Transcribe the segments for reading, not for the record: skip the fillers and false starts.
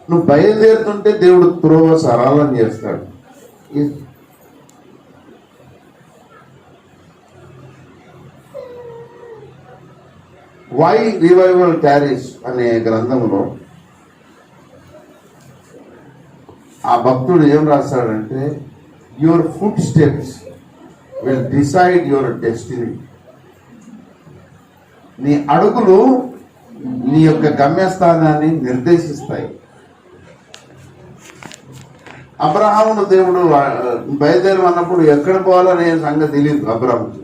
నువ్వు బయలుదేరుతుంటే దేవుడు త్రోవ సరళం చేస్తాడు. వై రివైవల్ క్యారీస్ అనే గ్రంథంలో ఆ భక్తుడు ఏం రాస్తాడంటే, your footsteps will decide your destiny. నీ అడుగులు నీ యొక్క గమ్యస్థానాన్ని నిర్దేశిస్తాయి. అబ్రహామును దేవుడు బయలుదేరమన్నప్పుడు ఎక్కడ పోవాలనే సంగతి తెలియదు అబ్రహాముకి,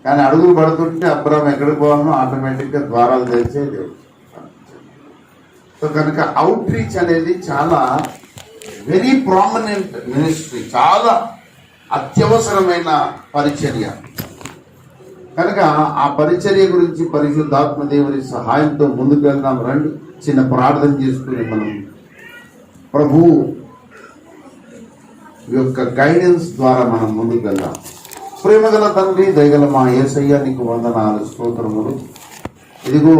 కానీ అడుగులు పడుతుంటే అబ్రహాం ఎక్కడికి పోవాలనో ఆటోమేటిక్గా ద్వారాలు తెరిచే దేవుడు. సో కనుక అవుట్ రీచ్ అనేది చాలా వెరీ ప్రామినెంట్ మినిస్ట్రీ, చాలా అత్యవసరమైన పరిచర్య. కనుక ఆ పరిచర్య గురించి పరిశుద్ధాత్మ దేవుని సహాయంతో ముందుకు వెళ్దాం. రండి, చిన్న ప్రార్థన చేసుకుని మనం ప్రభు యొక్క గైడెన్స్ ద్వారా మనం ముందుకు వెళ్దాం. ప్రేమగల తండ్రి, దయగల మా యేసయ్య, నీకు వందనాలు, స్తోత్రములు. ఇదిగో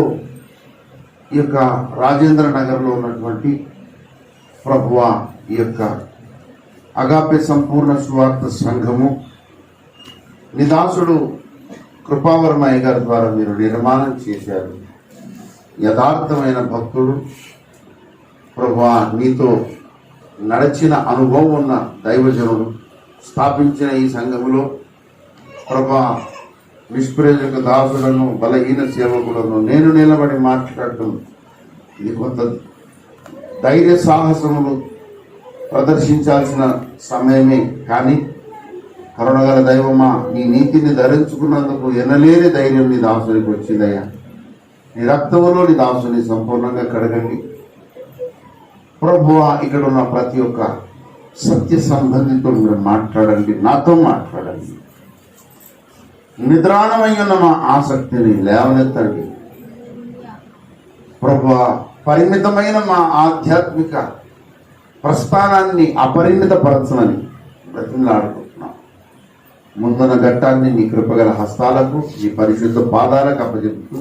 ఈ యొక్క రాజేంద్ర నగర్లో ఉన్నటువంటి ప్రభువా, ఈ యొక్క అగాపే సంపూర్ణ సువార్త సంఘము నిదాసుడు కృపావరమయ్య గారి ద్వారా మీరు నిర్మాణం చేశారు. యథార్థమైన భక్తుడు ప్రభువా, నీతో నడిచిన అనుభవం ఉన్న దైవజనుడు స్థాపించిన ఈ సంఘములో ప్రభా, నిష్ప్రయోజక దాసులను, బలహీన సేవకులను నేను నిలబడి మాట్లాడటం ఇది కొంత ధైర్య సాహసములు ప్రదర్శించాల్సిన సమయమే. కానీ కరుణగల దైవమా, నీ నీతిని ధరించుకున్నందుకు ఎనలేని ధైర్యం నీ దాసునికి వచ్చిందయ్యా. నీ రక్తములో నీ దాసుని సంపూర్ణంగా కడగండి ప్రభువా. ఇక్కడ ఉన్న ప్రతి ఒక్క సత్య సంబంధితో మీరు మాట్లాడండి, నాతో మాట్లాడండి. నిద్రాణమై ఉన్న మా ఆసక్తిని లేవనెత్తండి ప్రభువా. పరిమితమైన మా ఆధ్యాత్మిక ప్రస్థానాన్ని అపరిమితపరచమని బ్రతిమలాడుకుంటున్నాం. ముందున్న ఘట్టాన్ని నీ కృపగల హస్తాలకు, నీ పరిశుద్ధ పాదాలకు అప్పచెప్తూ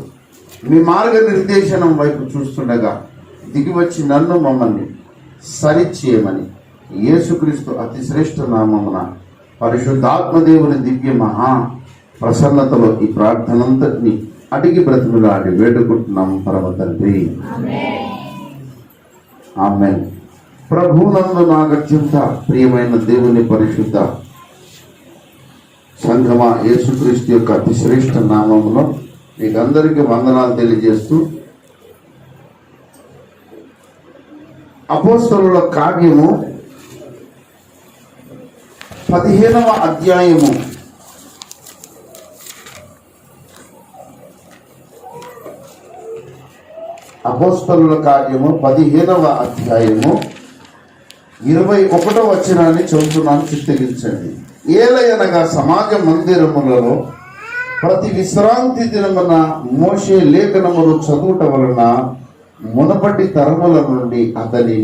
మీ మార్గ నిర్దేశనం వైపు చూస్తుండగా దిగి వచ్చి నన్ను మమ్మల్ని సరిచేయమని యేసుక్రీస్తు అతి శ్రేష్ఠ నామమున పరిశుద్ధాత్మదేవుని దివ్య మహా ప్రసన్నతలో ఈ ప్రార్థనంతటిని అడిగి బ్రతిమలాడి వేడుకుంటున్నాము పరమ తండ్రి, ఆమేన్. ప్రభునందు నాకు అత్యంత ప్రియమైన దేవుని పరిశుద్ధ సంఘమా, యేసుక్రీస్తు యొక్క అతి శ్రేష్ఠ నామములో మీకందరికీ వందనాలు తెలియజేస్తూ, అపోస్తలుల కార్యము 15వ అధ్యాయము అపోస్తలుల కార్యము 15వ అధ్యాయము 21వ వచనాన్ని చదువుతున్నాను, చిత్తగించండి. ఏలయనగా సమాజ మందిరములలో ప్రతి విశ్రాంతి దినమున మోషే లేఖనములు చదువుట వలన మునపటి తరముల నుండి అతని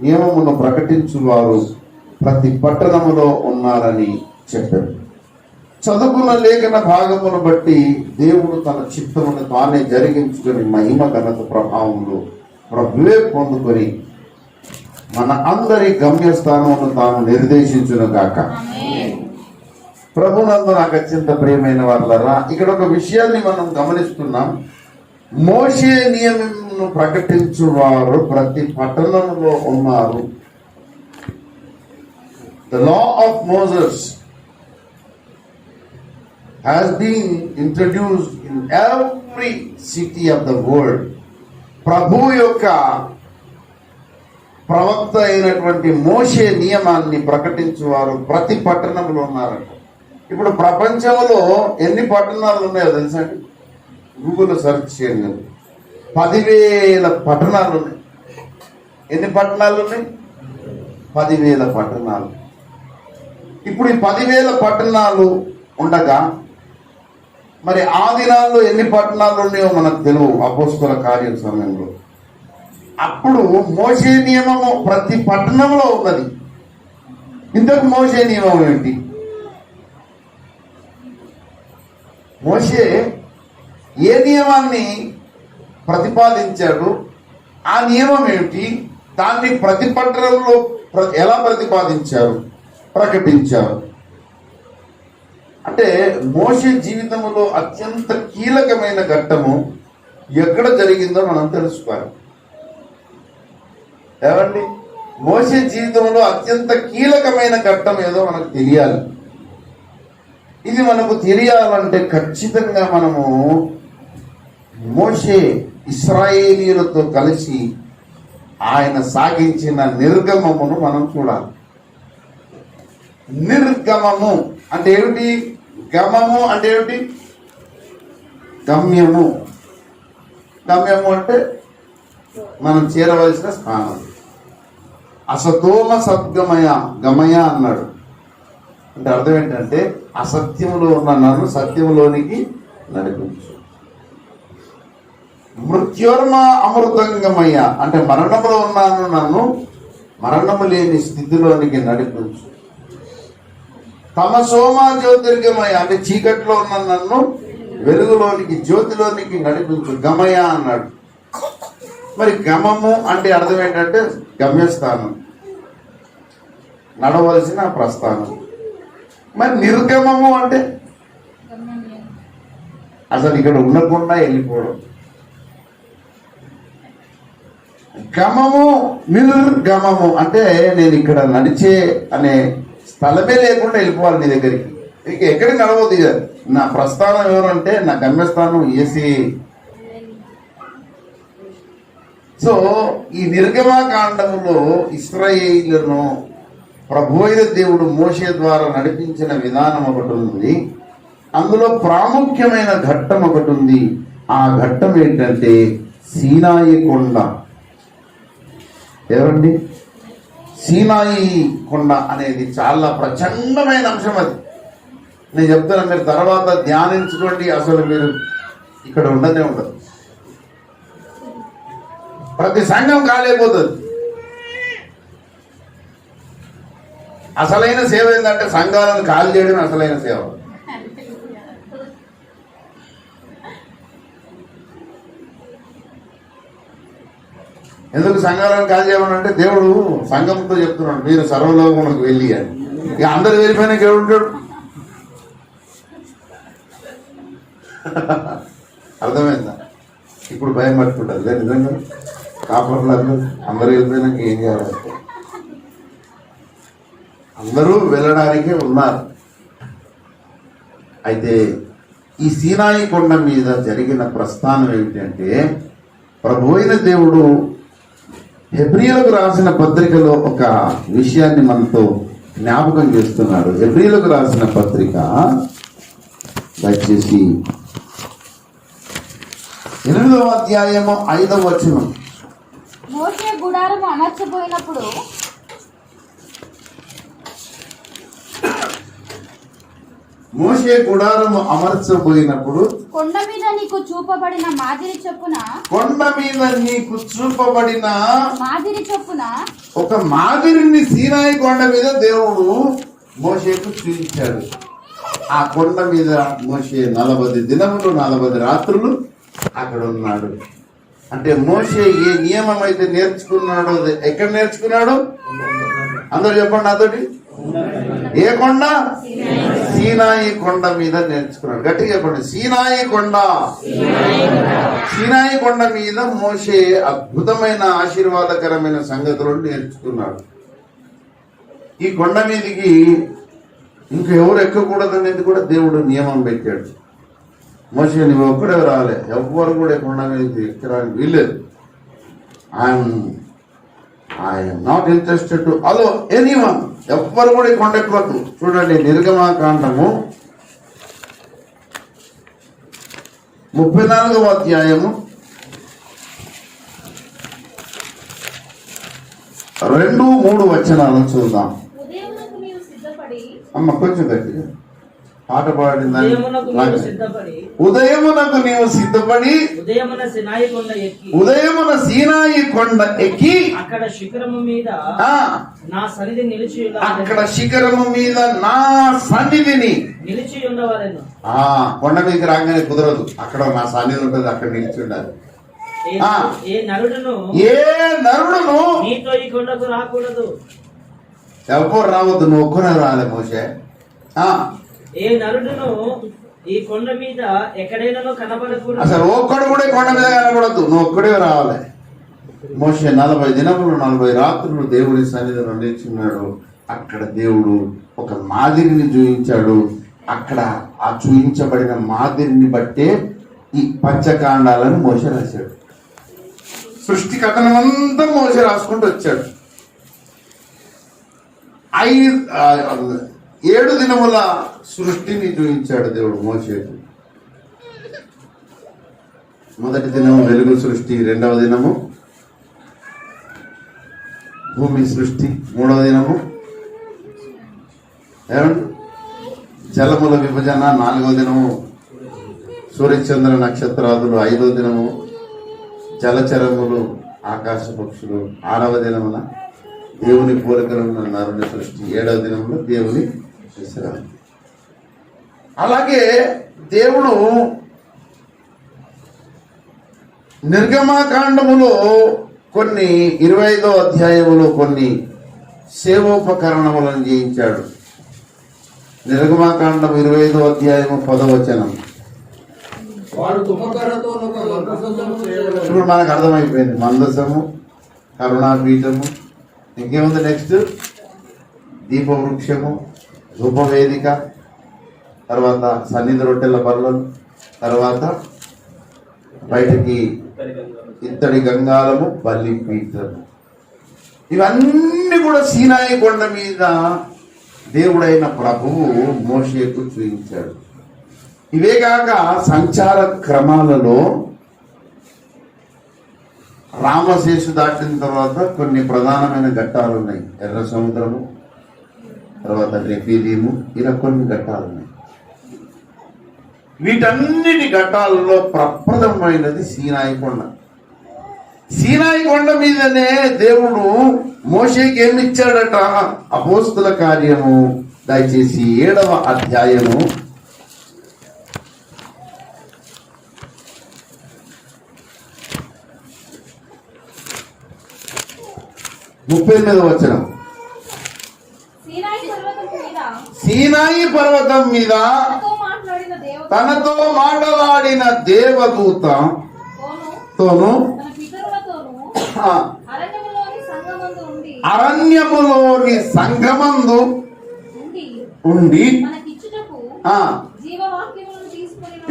నియమమును ప్రకటించువారు ప్రతి పట్టణములో ఉన్నారని చెప్పారు. చదువుకున్న లేఖన భాగమును బట్టి దేవుడు తన చిత్తమును తానే జరిగించుకొని మహిమ ఘనత ప్రభావములు ప్రభువే పొందుకొని మన అందరి గమ్యస్థానమును తాను నిర్దేశించును గాక. ప్రభునందు నాకు అత్యంత ప్రియమైన వాళ్ళరా, ఇక్కడ ఒక విషయాన్ని మనం గమనిస్తున్నాం. మోషే నియమమును ప్రకటించువారు ప్రతి పట్టణంలో ఉన్నారు. The law of Moses has been introduced in every city of the world. ప్రభు యొక్క ప్రవక్త అయినటువంటి మోషే నియమాన్ని ప్రకటించువారు ప్రతి పట్టణంలో ఉన్నారంట. ఇప్పుడు ప్రపంచంలో ఎన్ని పట్టణాలు ఉన్నాయో తెలుసా? గూగుల్లో సెర్చ్ చేయండి, 10,000 పట్టణాలు ఉన్నాయి. ఎన్ని పట్టణాలు ఉన్నాయి? 10,000 పట్టణాలు. ఇప్పుడు ఈ 10,000 పట్టణాలు ఉండగా మరి ఆ దినాల్లో ఎన్ని పట్టణాలు ఉన్నాయో మనకు తెలియదు. అపోస్తల కార్యం సమయంలో అప్పుడు మోషే నియమము ప్రతి పట్టణంలో ఉన్నది. ఇంతకు మోషే నియమం ఏంటి? మోషే ఏ నియమాన్ని ప్రతిపాదించాడు? ఆ నియమం ఏమిటి? దాన్ని ప్రతి పట్టణంలో ఎలా ప్రతిపాదించారు, ప్రకటించారు అంటే మోషే జీవితంలో అత్యంత కీలకమైన ఘట్టము ఎక్కడ జరిగిందో మనం తెలుసుకోవాలి. ఏమండి, మోషే జీవితంలో అత్యంత కీలకమైన ఘట్టం ఏదో మనకు తెలియాలి. ఇది మనకు తెలియాలంటే ఖచ్చితంగా మనము మోషే ఇశ్రాయేలీయులతో కలిసి ఆయన సాగించిన నిర్గమమును మనం చూడాలి. నిర్గమము అంటే ఏమిటి? గమము అంటే ఏమిటి? గమ్యము. గమ్యము అంటే మనం చేరవలసిన స్థానం. అసతోమ సద్గమయ గమయ అన్నాడు అంటే అర్థం ఏంటంటే అసత్యములో ఉన్న నన్ను సత్యములోనికి నడిపించు. మృత్యోర్మ అమృతంగమయ్య అంటే మరణములో ఉన్నాను, నన్ను మరణము లేని స్థితిలోనికి నడిపించు. తమసోమ జ్యోతిర్గమయ అంటే చీకట్లో ఉన్న నన్ను వెలుగులోనికి జ్యోతిలోనికి నడిపించు. గమయ అన్నాడు. మరి గమము అంటే అర్థం ఏంటంటే గమ్యస్థానం, నడవలసిన ప్రస్థానం. మరి నిర్గమము అంటే అసలు ఇక్కడ ఉండకుండా వెళ్ళిపోవడం. గమము నిర్గమము అంటే నేను ఇక్కడ నడిచే అనే స్థలమే లేకుండా వెళ్ళిపోవాలి నీ దగ్గరికి. ఇక ఎక్కడికి నడవద్దు. ఇక నా ప్రస్థానం ఎవరంటే నా గమ్యస్థానం ఏసీ. సో ఈ నిర్గమకాండములో ఇశ్రాయేలును ప్రభు అయిన దేవుడు మోషే ద్వారా నడిపించిన విధానం ఒకటి ఉంది. అందులో ప్రాముఖ్యమైన ఘట్టం ఒకటి ఉంది. ఆ ఘట్టం ఏంటంటే సీనాయి కొండ. ఏమండి, సీనాయి కొండ అనేది చాలా ప్రచండమైన అంశం. అది నేను చెప్తాను, మీరు తర్వాత ధ్యానించుకోండి. అసలు మీరు ఇక్కడ ఉండనే ఉండదు. ప్రతి సంఘం కాలేకపోతుంది. అసలైన సేవ ఏంటంటే సంఘాలను ఖాళీ చేయడం అసలైన సేవ. ఎందుకు సంఘాలను ఖాళీ చేయమనంటే దేవుడు సంఘంతో చెప్తున్నాడు మీరు సర్వలోకములకు వెళ్ళి అని. ఇక అందరు వెళ్ళిపోయినా ఎవడు ఉంటాడు? అర్థమైందా? ఇప్పుడు భయం పట్టుకుంటారు నిజంగా. కాపర్లు అందరూ వెళ్ళిపోయినాక ఏం చేయాలి? అందరూ వెళ్ళడానికే ఉన్నారు. అయితే ఈ సీనాయి కొండ మీద జరిగిన ప్రస్థానం ఏమిటంటే ప్రభు అయిన దేవుడు హెబ్రీయులకు రాసిన పత్రికలో ఒక విషయాన్ని మనతో జ్ఞాపకం చేస్తున్నాడు. హెబ్రీయులకు రాసిన పత్రిక దయచేసి 8వ అధ్యాయము 5వ వచనం. మోషే గుడారము అమర్చబోయినప్పుడు మోషే గుడారము అమర్చబోయినప్పుడు కొండ మీద నీకు చూపబడిన మాదిరి చొప్పున ఒక మాదిరిని సీనాయి కొండ మీద దేవుడు మోషేకు చూపించాడు. ఆ కొండ మీద మోషే 40 దినములు 40 రాత్రులు అక్కడ ఉన్నాడు. అంటే మోషే ఏ నియమం అయితే నేర్చుకున్నాడో ఎక్కడ నేర్చుకున్నాడు? అందరూ చెప్పండి నాతోటి. ఏ కొండ? సీనాయి కొండ మీద నేర్చుకున్నాడు. గట్టిగా చెప్పండి, సీనాయి కొండ. సీనాయి కొండ మీద మోషే అద్భుతమైన ఆశీర్వాదకరమైన సంగతులను నేర్చుకున్నాడు. ఈ కొండ మీదకి ఇంకెవరు ఎక్కకూడదనేది కూడా దేవుడు నియమం పెట్టాడు. మోషే నువ్వు ఒక్కడే రాలే, ఎవ్వరు కూడా కొండ మీద ఎక్కడానికి వీల్లేదు. I'm not interested to allow anyone. ఎవ్వరు కూడా కొండ ఎక్కవద్దు. చూడండి, నిర్గమకాండము 34వ అధ్యాయము 2-3 వచనాలను చూద్దాం. అమ్మ కొంచెం గట్టిగా పాట పాడిందని. ఉదయమునకు నీవు సిద్ధపడి ఉదయమున సీనాయి కొండ ఎక్కి అక్కడ శిఖరము మీద నా సన్నిధి నిలిచి అక్కడ శిఖరము మీద నా సన్నిధిని నిలిచి ఉండవాలను. కొండ మీదకి రాగానే కుదరదు. అక్కడ నా సన్నిధి ఉంటుంది, అక్కడ నిలిచి ఉండాలి. ఏ నరుడును ఏ నరుడును నీతో ఈ కొండకు రాకూడదు. ఎవరు రావద్దు, నువ్వు ఒక్కనే రాలే మోషే. ఏ నరుడును ఈ కొండ మీద ఎక్కడైనా కనబడకూడదు. అసలు ఒక్కడు కూడా ఈ కొండ మీద కనబడద్దు, నువ్వు ఒక్కడే రావాలి. మోషే 40 దినములు 40 రాత్రులు దేవుడి సన్నిధిలో నిలిచున్నాడు. అక్కడ దేవుడు ఒక మాదిరిని చూపించాడు. అక్కడ ఆ చూపించబడిన మాదిరిని బట్టే ఈ పంచకాండాలను మోషే రాశాడు. సృష్టి కథనం అంతా మోషే రాసుకుంటూ వచ్చాడు. 7 దినముల సృష్టిని చూపించాడు దేవుడు మోషేకు. మొదటి దినము వెలుగు సృష్టి, 2వ దినము భూమి సృష్టి, 3వ దినము ఏమండి జలముల విభజన, 4వ దినము సూర్యచంద్ర నక్షత్రాదులు, 5వ దినము జలచరములు ఆకాశ పక్షులు, 6వ దినమున దేవుని పోలికలు ఉన్న నరుని సృష్టి, 7వ దినంలో దేవుని విశ్రాంతి. అలాగే దేవుడు నిర్గమాకాండములో కొన్ని 25వ అధ్యాయములో కొన్ని సేవోపకరణములను చేయించాడు. నిర్గమాకాండం 25వ అధ్యాయము 10వ వచనం. ఇప్పుడు మనకు అర్థమైపోయింది. మందసము, కరుణాపీఠము, ఇంకేముంది నెక్స్ట్ దీపవృక్షము, ధూపవేదిక, తర్వాత సన్నిధి రొట్టెల బల్లలు, తర్వాత బయటికి ఇత్తడి గంగాలము, బలిపీఠము. ఇవన్నీ కూడా సీనాయి కొండ మీద దేవుడైన ప్రభువు మోషేకు చూపించాడు. ఇవే కాక సంచార క్రమాలలో రామశేషు దాటిన తర్వాత కొన్ని ప్రధానమైన ఘట్టాలు ఉన్నాయి. ఎర్ర సముద్రము, తర్వాత రెఫీలీము, ఇలా కొన్ని ఘట్టాలు ఉన్నాయి. వీటన్నిటి ఘట్టాలలో ప్రప్రథమైనది సీనాయి కొండ. సీనాయి కొండ మీదనే దేవుడు మోషేకి ఏమి ఇచ్చాడట? అపోస్తుల కార్యము దయచేసి 7వ అధ్యాయము 38వ వచనం. సీనాయి పర్వతం మీద తనతో మాట్లాడిన దేవదూత తోను అరణ్యములోని సంగమందు ఉండి.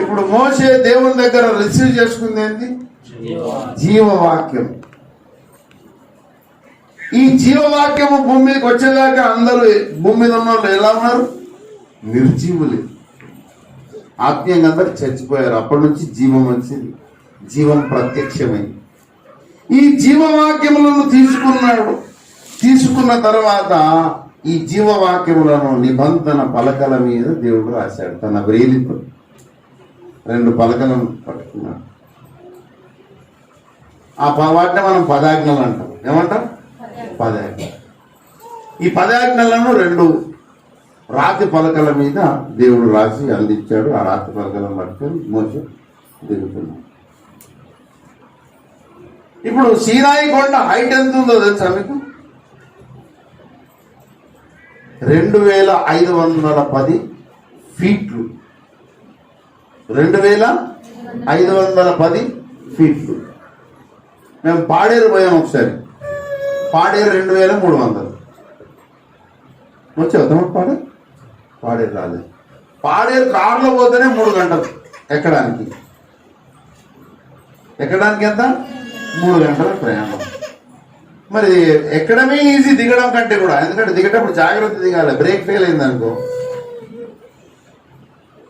ఇప్పుడు మోషే దేవుని దగ్గర రిసీవ్ చేసుకుంది ఏంటి? జీవవాక్యం. ఈ జీవవాక్యము భూమి మీదకి వచ్చేదాకా అందరూ భూమి మీద ఉన్న వాళ్ళు ఎలా ఉన్నారు? నిర్జీవులు. ఆత్మీయంగా అందరూ చచ్చిపోయారు. అప్పటి నుంచి జీవం వచ్చింది, జీవం ప్రత్యక్షమైంది. ఈ జీవవాక్యములను తీసుకున్న తర్వాత ఈ జీవవాక్యములను నిబంధన పలకల మీద దేవుడు రాశాడు. తన వ్రేలితో 2 పలకలను పట్టుకున్నాడు. ఆ వాటిని మనం పదాజ్ఞలు అంటాం. ఏమంటాం? పదాజ్ఞలు. ఈ పదాజ్ఞలను 2 రాతి పలకల మీద దేవుడు రాసి అందించాడు. ఆ రాతి పలకలను పట్టుకొని మోషే దిగుతున్నాడు. ఇప్పుడు సీనాయి కొండ హైట్ ఎంత ఉందో తెలుసా మీకు? 2510 ఫీట్లు. 2510 ఫీట్లు. మేము పాడేరు పోయాం ఒకసారి. పాడేరు 2300. వచ్చావు తమ్ముడు? పాడేరు రాలేదు. పాడేరు కారులో పోతేనే 3 గంటలు ఎక్కడానికి. ఎంత? 3 గంటల ప్రయాణం. మరి ఎక్కడమే ఈజీ, దిగడం కంటే కూడా. ఎందుకంటే దిగేటప్పుడు జాగ్రత్త దిగాలి. బ్రేక్ ఫెయిల్ అయింది అనుకో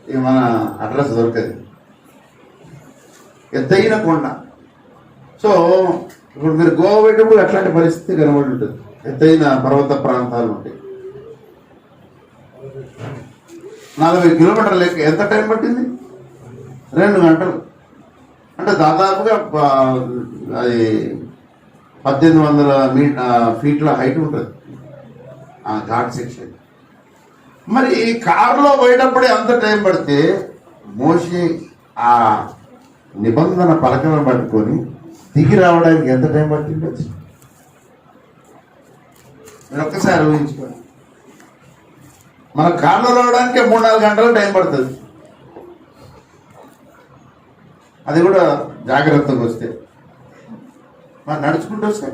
ఇక మన అడ్రస్ దొరకదు. ఎత్తైన కొండ. సో ఇప్పుడు మీరు గోవా పోయేటప్పుడు అట్లాంటి పరిస్థితి కనబడి ఉంటుంది. ఎత్తైన పర్వత ప్రాంతాలు ఉంటాయి. 40 కిలోమీటర్లు ఎంత టైం పట్టింది? 2 గంటలు. అంటే దాదాపుగా అది 1800 ఫీట్ల హైట్ ఉంటుంది ఆ ఘాట్ సెక్షన్. మరి కారులో పోయేటప్పుడే అంత టైం పడితే మోషే ఆ నిబంధన పలకలను పట్టుకొని దిగి రావడానికి ఎంత టైం పట్టింది? మీరు ఒక్కసారి ఊహించుకోండి. మన కార్లో రావడానికి 3-4 గంటలు టైం పడుతుంది. అది కూడా జాగ్రత్తగా వస్తే. మరి నడుచుకుంటూ వస్తే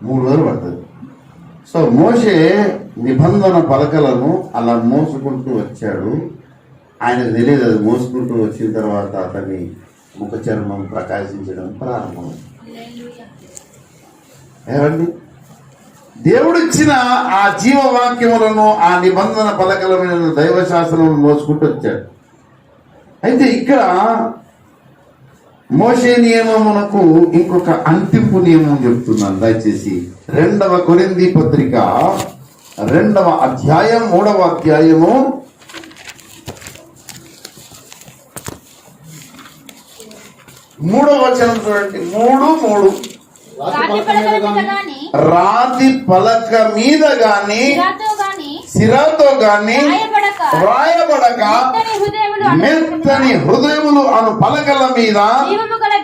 3 రోజులు పడుతుంది. సో మోషే నిబంధన పలకలను అలా మోసుకుంటూ వచ్చాడు. ఆయనకు తెలియదు, అది మోసుకుంటూ వచ్చిన తర్వాత అతని ముఖ చర్మం ప్రకాశించడం ప్రారంభం. ఏమండి, దేవుడిచ్చిన ఆ జీవవాక్యములను, ఆ నిబంధన పలకలమైన దైవశాస్త్రములను మోసుకుంటూ వచ్చాడు. అయితే ఇక్కడ మోషే నియమమునకు ఇంకొక అంతింపు నియమం చెప్తున్నాను. దయచేసి 2వ కొరింథీ పత్రిక 2వ అధ్యాయం 3వ అధ్యాయము 3వ వచనం చూడండి. 3:3 రాతి పలక మీద గాని సిరాతో గాని వ్రాయబడక మెత్తని హృదయములు అను పలకల మీద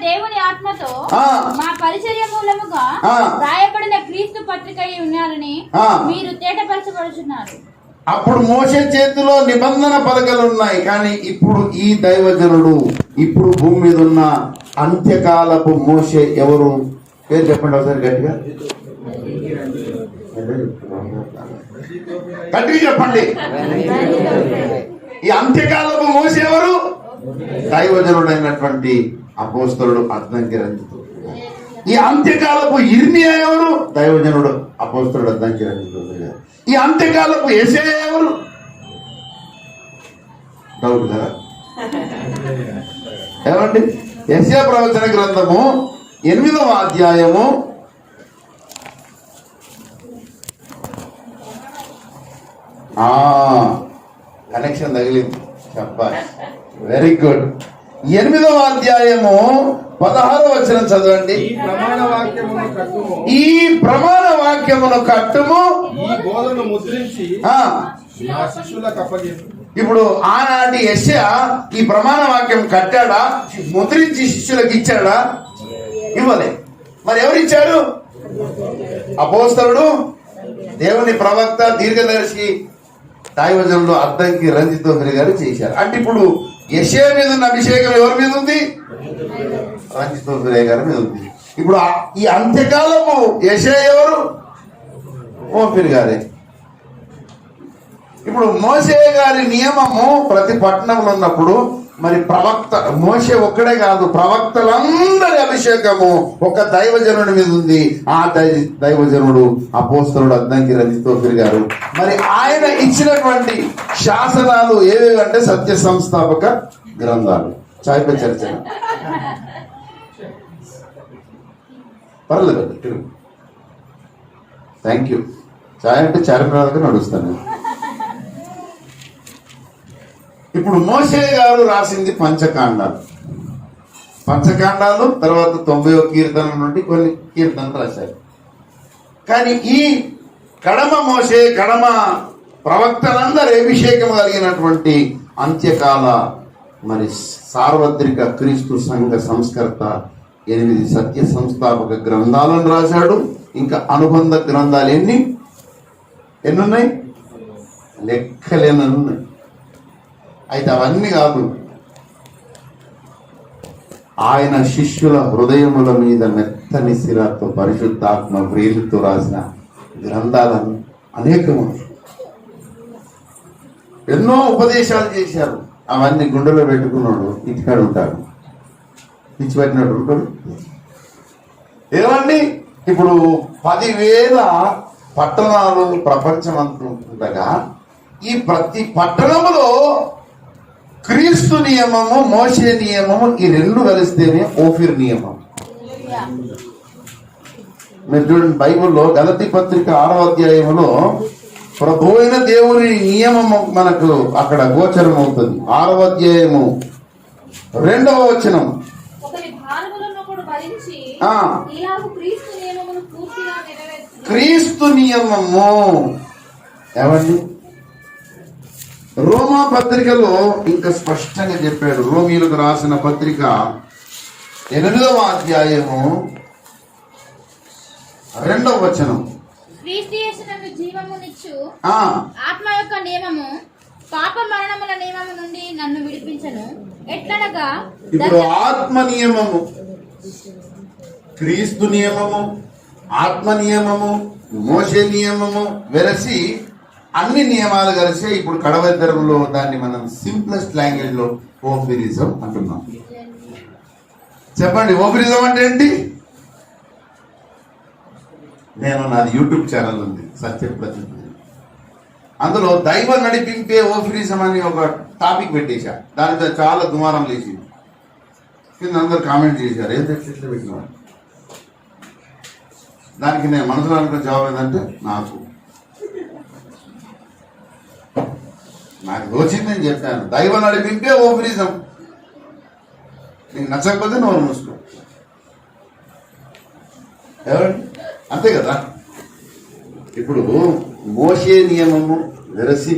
దేవుని ఆత్మతో మా పరిచర్య మూలముగా రాయబడిన క్రీస్తు పత్రిక ఉన్నారని మీరు తేటపరచబడుచున్నారు. అప్పుడు మోషే చేతిలో నిబంధన పలకలు ఉన్నాయి. కానీ ఇప్పుడు ఈ దైవజనుడు, ఇప్పుడు భూమి మీద ఉన్న అంత్యకాలపు మోషే ఎవరు? పేరు చెప్పండి ఒకసారి గట్టిగా గట్టిగా చెప్పండి. ఈ అంత్యకాలపు మోషే ఎవరు? దైవజనుడైనటువంటి అపోస్తలుడు అద్దంకి రంజితు. ఈ అంత్యకాలపు ఇర్మియా ఎవరు? దైవజనుడు అపోస్తలుడు అద్దంకి రంజితు. ఈ అంత్యకాలపు యెషయా ఎవరు? డౌట్ కదా? ఏమండి, యెషయా ప్రవచన గ్రంథము 8వ అధ్యాయము కనెక్షన్ తగిలింది. చెప్పాలి, వెరీ గుడ్. 8వ అధ్యాయము 16వ వచనం చదవండి. ఈ ప్రమాణ వాక్యమును కట్టుము, ఈ బోధను ముద్రించి నా శిష్యులకు అప్పగించు. ఇప్పుడు ఆనాటి యెషయా ఈ ప్రమాణ వాక్యం కట్టాడా? ముద్రించి శిష్యులకు ఇచ్చాడా? ఇవ్వలే. మరి ఎవరిచ్చారు? అపోస్తలుడు, దేవుని ప్రవక్త, దీర్ఘదర్శి, దైవజనుడు అద్దంకి రంజితోహరి గారు చేశారు. అంటే ఇప్పుడు యెషయా మీద ఉన్న అభిషేకం ఎవరి మీద ఉంది? రంజితోహరి గారి మీద ఉంది. ఇప్పుడు ఈ అంత్యకాలము యెషయా ఎవరు? ఓఫిర్ గారే. ఇప్పుడు మోషే గారి నియమము ప్రతి పట్టణంలో ఉన్నప్పుడు మరి ప్రవక్త మోషే ఒక్కడే కాదు, ప్రవక్తలందరి అభిషేకము ఒక దైవజనుడి మీద ఉంది. ఆ దైవజనుడు అపోస్తలుడు అద్దంకి రంజితోఫిర్ గారు. మరి ఆయన ఇచ్చినటువంటి శాసనాలు ఏవేవి అంటే సత్య సంస్థాపక గ్రంథాలు. చాయ్పై చర్చ పర్లేదు. Thank you. చాయ్ అంటే చారిత్రక నడుస్తాను. ఇప్పుడు మోషే గారు రాసింది పంచకాండాలు, తర్వాత 90వ కీర్తన నుండి కొన్ని కీర్తనలు రాశారు. కానీ ఈ కడమ మోషే, కడమ ప్రవక్తలందరూ అభిషేకం కలిగినటువంటి అంత్యకాల మరి సార్వత్రిక క్రీస్తు సంఘ సంస్కర్త 8 సత్య సంస్థాపక గ్రంథాలను రాశాడు. ఇంకా అనుబంధ గ్రంథాలు ఎన్నున్నాయి? లెక్కలేనన్నాయి. అయితే అవన్నీ కాదు, ఆయన శిష్యుల హృదయముల మీద మెత్తని శిరతో పరిశుద్ధాత్మ ప్రేరితో రాసిన గ్రంథాలను అనేకము. ఎన్నో ఉపదేశాలు చేశారు. అవన్నీ గుండెలో పెట్టుకున్నాడు, ఇటుకాడు ఉంటాడు, పిచ్చి పెట్టినట్టు ఉంటాడు. ఏమండి, ఇప్పుడు 10,000 పట్టణాలు ప్రపంచం అంటుండగా ఈ ప్రతి పట్టణములో క్రీస్తు నియమము, మోషే నియమము, ఈ 2 కలిస్తేనే ఓఫిర్ నియమం. మీరు చూడండి, బైబిల్లో గలతీ పత్రిక 6వ అధ్యాయంలో ప్రభు అయిన దేవుని నియమము మనకు అక్కడ గోచరం అవుతుంది. 6వ అధ్యాయము 2వ వచనం. క్రీస్తు నియమము ఏమండి? రోమా పత్రికలో ఇంకా స్పష్టంగా చెప్పాడు. రోమీలకు రాసిన పత్రిక 8వ అధ్యాయము 2వ వచనం. క్రీస్తు యేసునందు జీవమునిచ్చు ఆ ఆత్మ యొక్క నియమము పాప మరణముల నియమము నుండి నన్ను విడిపించను. ఎట్లనగా ఇప్పుడు ఆత్మ నియమము, క్రీస్తు నియమము, ఆత్మ నియమము, మోషే నియమము వెరసి అన్ని నియమాలు కలిసి ఇప్పుడు కడవద్దరంలో దాన్ని మనం సింప్లెస్ట్ లాంగ్వేజ్ లో ఓఫిరిజం అంటున్నాం. చెప్పండి, ఓఫిరిజం అంటే ఏంటి? నాది యూట్యూబ్ ఛానల్ ఉంది, సత్యప్రతిజ్ఞ. అందులో దైవ నడిపింపే ఓఫిరిజం అని ఒక టాపిక్ పెట్టేశా. దానితో చాలా దుమారం లేచింది. కింద అందరు కామెంట్ చేశారు, ఏం తెచ్చి పెట్టినారు. దానికి నేను మనసులో అనుకున్న జవాబు ఏంటంటే, నాకు తోచింది నేను చెప్పాను. దైవ నడిపింపే ఓఫిరిజం. నీకు నచ్చకపోతే నోరు మూసుకో. ఎవరండి? అంతే కదా. ఇప్పుడు మోషే నియమము వెరసి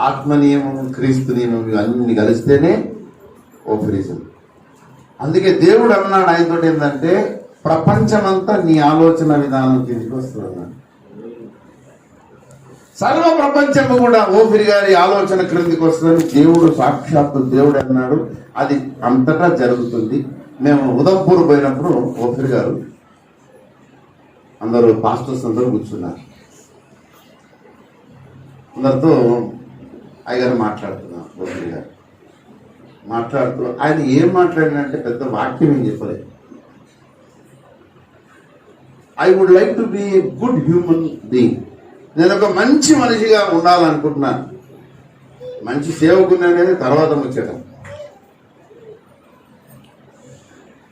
ఆత్మ నియమము, క్రీస్తు నియమం ఇవన్నీ కలిస్తేనే ఓఫిరిజం. అందుకే దేవుడు అన్నాడు ఆయనతో ఏంటంటే, ప్రపంచమంతా నీ ఆలోచన విధానం కిందికి వస్తుంది. సర్వ ప్రపంచము కూడా ఓఫిరి గారి ఆలోచన క్రిందికి వస్తుందని దేవుడు, సాక్షాత్తు దేవుడు అన్నాడు. అది అంతటా జరుగుతుంది. మేము ఉదంపూర్ పోయినప్పుడు ఓఫిరి గారు అందరూ పాస్టర్స్ అందరూ కూర్చున్నారు. అందరితో అయ్యగారు మాట్లాడుతున్నారు. ఓఫిరి గారు మాట్లాడుతూ ఆయన ఏం మాట్లాడినంటే పెద్ద వాక్యం ఏం చెప్పలేదు. I would like to be a good human being. నేను ఒక మంచి మనిషిగా ఉండాలనుకుంటున్నాను. మంచి సేవకుని అనేది తర్వాత ముచ్చటం.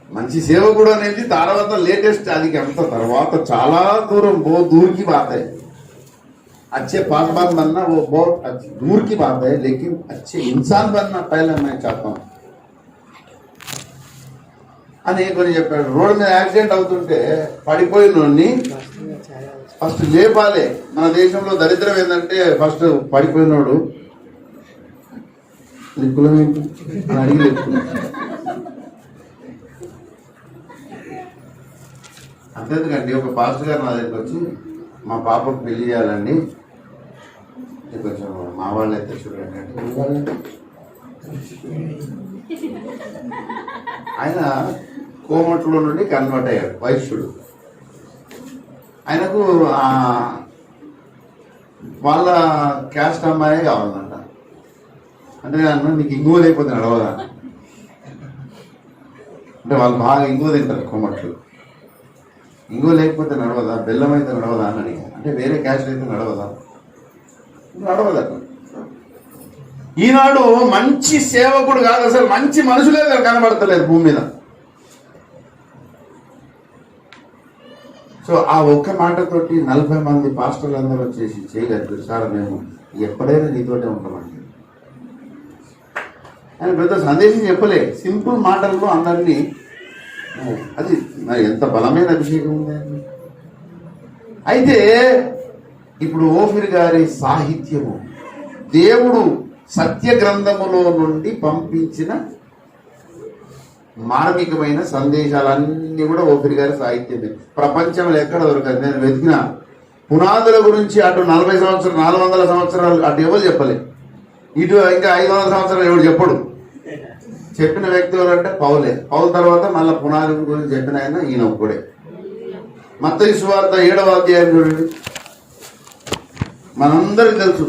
మంచి సేవకుడు అనేది తర్వాత లేటెస్ట్, అది అంత తర్వాత చాలా దూరం दूर की बात है. अच्छे पास बात बनना वो बहुत दूर की बात है, लेकिन अच्छे इंसान बनना पहले मैं चाहता हूँ అని కొన్ని చెప్పాడు. రోడ్డు మీద యాక్సిడెంట్ అవుతుంటే పడిపోయినోడిని ఫస్ట్ లేపాలి. మన దేశంలో దరిద్రం ఏంటంటే ఫస్ట్ పడిపోయినోడు కులం ఏంటి అని అడిగి లేపుతున్నాడు. అంతేందుకండి, ఒక పాస్టర్ గారు నా దగ్గరికి వచ్చి, మా పాపకు పెళ్లి చేయాలండి, కొంచెం మా వాళ్ళు అయితే చూడండి అంటే, ఆయన కోమట్లో నుండి కన్వర్ట్ అయ్యాడు, వైశ్యుడు. ఆయనకు వాళ్ళ క్యాస్ట్ అమ్మాయి కావాలంట. అంటే అన్న నీకు ఇంగువ లేకపోతే నడవదా అంటే, వాళ్ళు బాగా ఇంగువ తింటారు కోమట్లు. ఇంగువ లేకపోతే నడవదా, బెల్లం అయితే నడవదా అని అడిగారు. అంటే వేరే క్యాస్ట్ అయితే నడవదా? నడవదట. ఈనాడు మంచి సేవకుడు కాదు, అసలు మంచి మనుషులే కనబడతలేదు భూమి మీద. సో ఆ ఒక్క మాటతోటి 40 మంది పాస్టర్లు అందరూ వచ్చేసి చేయలేదు సార్, మేము ఎప్పుడైనా నీతోటే ఉంటామండి. ఆయన పెద్ద సందేశం చెప్పలే, సింపుల్ మాటల్లో అందరినీ. అది మరి ఎంత బలమైన అభిషేకం ఉంది. అయితే ఇప్పుడు ఓఫిర్ గారి సాహిత్యము దేవుడు సత్య గ్రంథములో నుండి పంపించిన మార్మికమైన సందేశాలన్నీ కూడా ఓఫిర్ గారి సాహిత్యమే. ప్రపంచంలో ఎక్కడ దొరకదు. నేను వెతికిన పునాదుల గురించి అటు 40 సంవత్సరాలు 400 సంవత్సరాలు అటు ఎవరు చెప్పలే, ఇటు ఇంకా 500 సంవత్సరాలు ఎవరు చెప్పడు. చెప్పిన వ్యక్తి ఎవరంటే పౌలే. పౌలు తర్వాత మళ్ళీ పునాది గురించి చెప్పిన ఆయన ఈయన ఒక్కడే. మత్తయి సువార్త 7వ అధ్యాయం చూడండి, మనందరికి తెలుసు.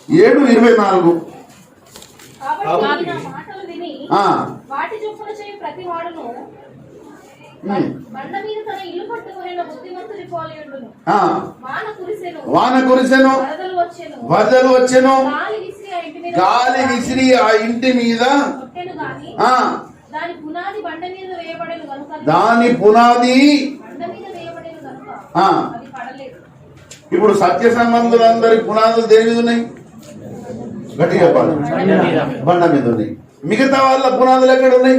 ఏడు 24. వాటి చొప్పున చేయు ప్రతి వాడును బండ మీద తన ఇల్లు కట్టుకొనిన బుద్ధిమంతుని పోలి ఉండును. వాన కురిసెను, వరదలు వచ్చెను, గాలి విసిరి ఆ ఇంటి మీద దాని పునాది బండ మీద వేయబడెను కనుక అది పడలేదు. ఇప్పుడు సత్య సంబంధులందరి పునాదులు దేని మీద ఉన్నాయి? గట్టిగా చెప్పాలి, బండ మీద ఉన్నాయి. మిగతా వాళ్ళ పునాదులు ఎక్కడ ఉన్నాయి?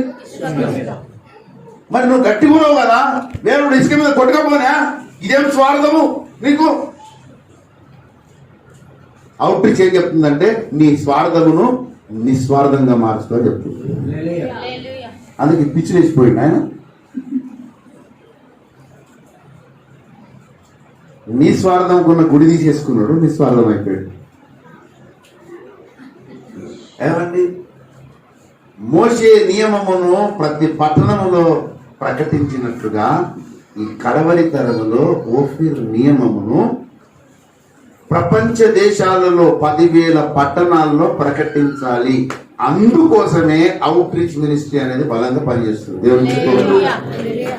మరి నువ్వు గట్టి ఉన్నావు కదా, దేవుడు ఇసుక మీద కొట్టుకపోనా? ఇదేం స్వార్థము నీకు? అవుట్ రీచ్ ఏం చెప్తుందంటే నీ స్వార్థమును నిస్వార్థంగా మార్చుకో అని చెప్తుంది. హల్లెలూయా. అందుకే పిచ్చి లేచిపోయింది ఆయన. నిస్వార్థం కొన్న గుడి తీసేసుకున్నాడు, నిస్వార్థం అయిపోయాడు. ఏమండి, మోషే నియమమును ప్రతి పట్టణములో ప్రకటించినట్లుగా ఈ కడవరి తరములో ఓఫీర్ నియమమును ప్రపంచ దేశాలలో 10,000 పట్టణాల్లో ప్రకటించాలి. అందుకోసమే అవుట్ రీచ్ మినిస్ట్రీ అనేది బలంగా పనిచేస్తుంది. దేవుని హల్లెలూయా. హల్లెలూయా.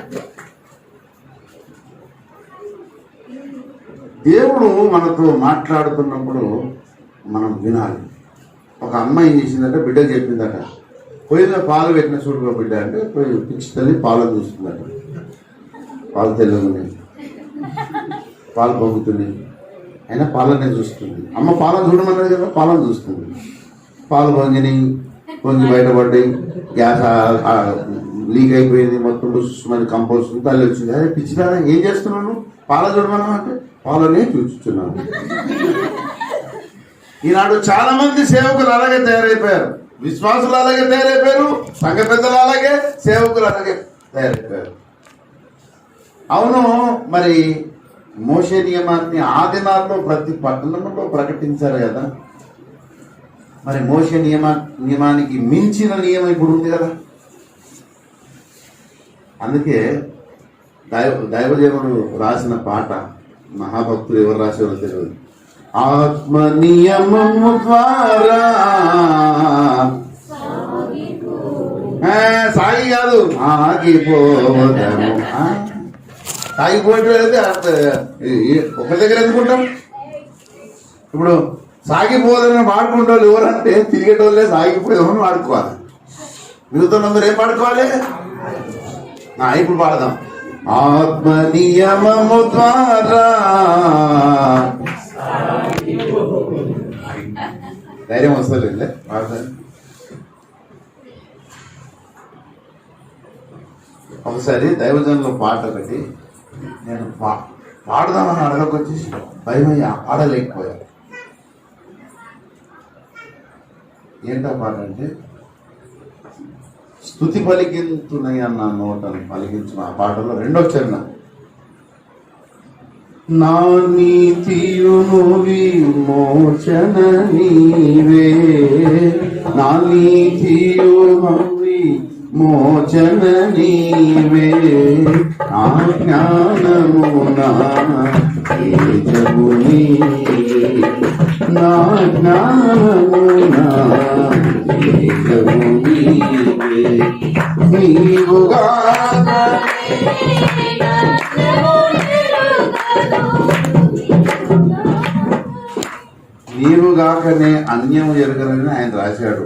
దేవుడు మనతో మాట్లాడుతున్నప్పుడు మనం వినాలి. ఒక అమ్మాయి ఏం చేసిందంటే బిడ్డకు చెప్పిందట, పోయిన పాలు పెట్టిన చూడుకో బిడ్డ అంటే పోయి పిచ్చి తల్లి పాలను చూస్తుందట. పాలు తెల్లగున్నాయి, పాలు పొంగుతున్నాయి, అయినా పాలనే చూస్తుంది. అమ్మ పాలను చూడమన్నది కదా, పాలను చూస్తుంది. పాలు పొంగి బయటపడ్డాయి, గ్యాస్ లీక్ అయిపోయింది, మొత్తం మరి కంపోస్ట్ తల్లి వచ్చింది. అదే పిచ్చిదా ఏం చేస్తున్నాను, పాల చూడమన్నా అంటే పాలనే చూస్తున్నాను. ఈనాడు చాలా మంది సేవకులు అలాగే తయారైపోయారు, విశ్వాసులు అలాగే తయారైపోయారు, సంఘ పెద్దలు అలాగే, సేవకులు అలాగే తయారైపోయారు. అవును, మరి మోషే నియమాన్ని ఆ దినాల్లో ప్రతి పట్టణంలో ప్రకటించారు కదా. మరి మోషే నియమానికి మించిన నియమం ఇప్పుడు ఉంది కదా. అందుకే దైవదేవుడు రాసిన పాట, మహాభక్తులు ఎవరు రాసేవారో తెలియదు. ఆత్మ నియమము ద్వారా సాగి కాదు ఆగిపోవదము. సాగిపోయేది ఒక దగ్గర ఎందుకుంటాం. ఇప్పుడు సాగిపోదని వాడుకుంటారు ఎవరంటే తిరిగేటోళ్ళే సాగిపోయేమని వాడుకోవాలి. మిగతా ఏం పాడుకోవాలి. ఇప్పుడు పాడదాం. ఆత్మ నియమము ద్వారా ధైర్యం వస్తుంది పాడతాను. ఒకసారి దైవజనుల పాట ఒకటి నేను పాడదామని అడగకొచ్చేసి భయమయ్యా, ఆడలేకపోయా. ఏంటో పాట అంటే, స్తుతి పలికించున్నాయి అన్న నోటను పలికించిన ఆ పాటలో 2వ చరణం. నా నీతియును విమోచన నీవే, నా నీతియును విమోచన నీవే, నా జ్ఞానము నా తేజము నీవే, నా జ్ఞానము నా తేజము నీవే, నీవుగా నీవుగాకనే అన్యము ఎరగరని ఆయన రాశాడు.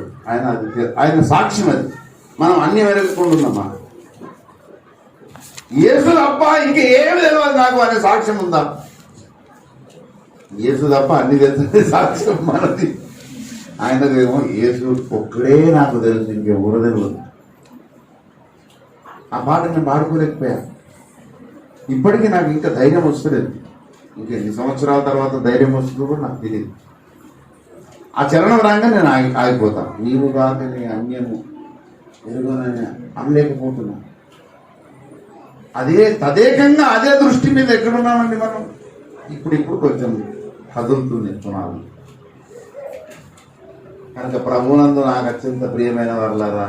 ఆయన సాక్ష్యం అది. మనం అన్యం ఎరగకుంటున్నామా? యేసు తప్ప ఇంక ఏమి తెలియదు నాకు అనే సాక్ష్యం ఉందా? యేసు తప్ప అన్ని తెలుసు సాక్ష్యం మనది. ఆయనదేమో యేసు ఒక్కడే నాకు తెలుసు, ఇంకెవరు తెలియదు. ఆ పాట నేను పాడుకోలేకపోయా. ఇప్పటికీ నాకు ఇంకా ధైర్యం వస్తలేదు. ఇంకెన్ని సంవత్సరాల తర్వాత ధైర్యం వస్తుందో కూడా నాకు తెలియదు. ఆ చరణం రాగా నేను ఆగిపోతాను. నీవు కాక నీ అన్యము ఎరుగనని అనలేకపోతున్నా. అదే తదేకంగా అదే దృష్టి మీద ఎక్కడున్నామండి మనం. ఇప్పుడు కొంచెం కదులుతుంది పునాలు. కనుక ప్రభువునందు నాకు అత్యంత ప్రియమైన వాళ్ళరా,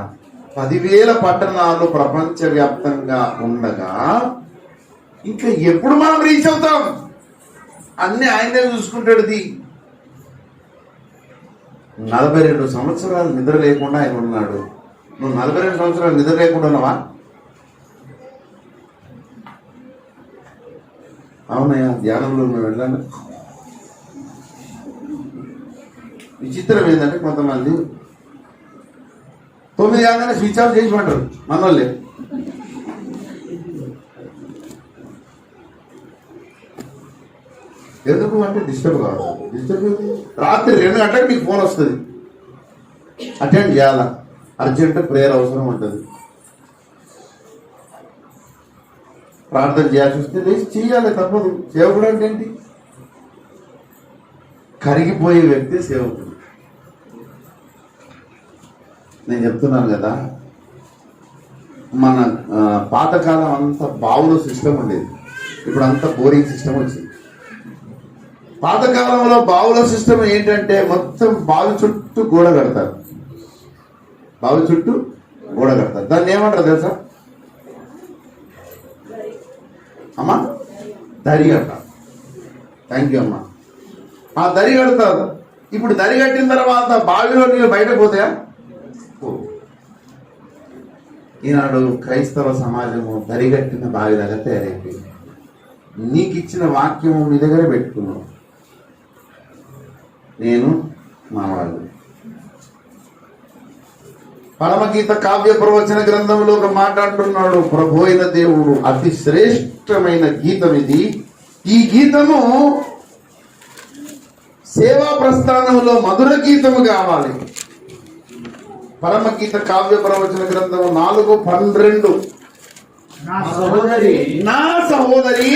10,000 పట్టణాలు ప్రపంచవ్యాప్తంగా ఉండగా ఇంకా ఎప్పుడు మనం రీచ్ అవుతాం? అన్ని ఆయనే చూసుకుంటాడు. 42 సంవత్సరాలు నిద్ర లేకుండా ఆయన ఉన్నాడు. నువ్వు 42 సంవత్సరాలు నిద్ర లేకుండా ఉన్నావా? అవునయ్యా, ధ్యానంలో నువ్వు వెళ్ళాను. విచిత్రం ఏంటంటే కొంతమంది 9 కాగానే స్విచ్ ఆఫ్ చేసిమంటారు మన వాళ్ళే. ఎందుకు అంటే డిస్టర్బ్ కావాలి. రాత్రి 2 గంటలకు నీకు ఫోన్ వస్తుంది, అటెండ్ చేయాలా, అర్జెంట్ ప్రేయర్ అవసరం ఉంటుంది, ప్రార్థన చేయాల్సి వస్తే లేచి చేయాలి, తప్పదు. సేవకుడు అంటే ఏంటి? కరిగిపోయే వ్యక్తి సేవకుడు. నేను చెప్తున్నాను కదా, మన పాతకాలం అంతా బావుల సిస్టమ్ ఉండేది, ఇప్పుడు అంతా బోరింగ్ సిస్టమ్ వచ్చింది. పాతకాలంలో బావుల సిస్టమ్ ఏంటంటే మొత్తం బావి చుట్టూ గోడ కడతారు, బావి చుట్టూ గోడ కడతారు. దాన్ని ఏమంటారు తెలుసా అమ్మా? దరి కడతారు. థ్యాంక్ యూ అమ్మా. ఆ దరి కడతారు. ఇప్పుడు దరి కట్టిన తర్వాత బావిలో నీళ్ళు బయటకు పోతాయా? ఈనాడు క్రైస్తవ సమాజము దరిగట్టిన బావిలాగా తయారైపోయింది. నీకు ఇచ్చిన వాక్యము మీ దగ్గర పెట్టుకున్నావు, నేను మా వాళ్ళు. పరమగీత కావ్య ప్రవచన గ్రంథంలో ఒక మాట అంటున్నాడు ప్రభు అయిన దేవుడు, అతి శ్రేష్టమైన గీతం ఇది. ఈ గీతము సేవా ప్రస్థానంలో మధుర గీతము కావాలి. పరమగీత కావ్య ప్రవచన గ్రంథము 4:12. నా సహోదరి నా సహోదరి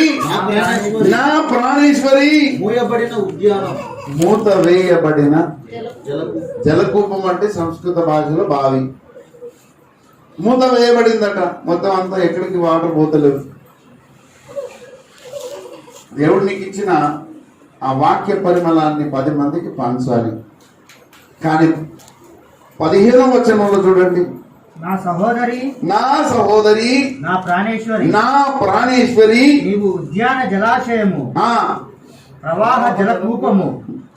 నా ప్రాణేశ్వరి, మూయబడిన ఉద్యానం, మూత వేయబడిన జలకు జలకూపం అంటే సంస్కృత భాషలో బావి. మూత వేయబడిందట, మొత్తం అంతా ఎక్కడికి వాటర్ పోతలేవు. దేవుడు నీకు ఇచ్చిన ఆ వాక్య పరిమళాన్ని 10 మందికి పంచాలి. కానీ 15వ వచనంలో చూడండి, నా సహోదరి నా సహోదరి నా ప్రాణేశ్వరి నా ప్రాణేశ్వరి, నీవు ఉద్యాన జలాశయము, ఆ ప్రవాహ జలకూపము,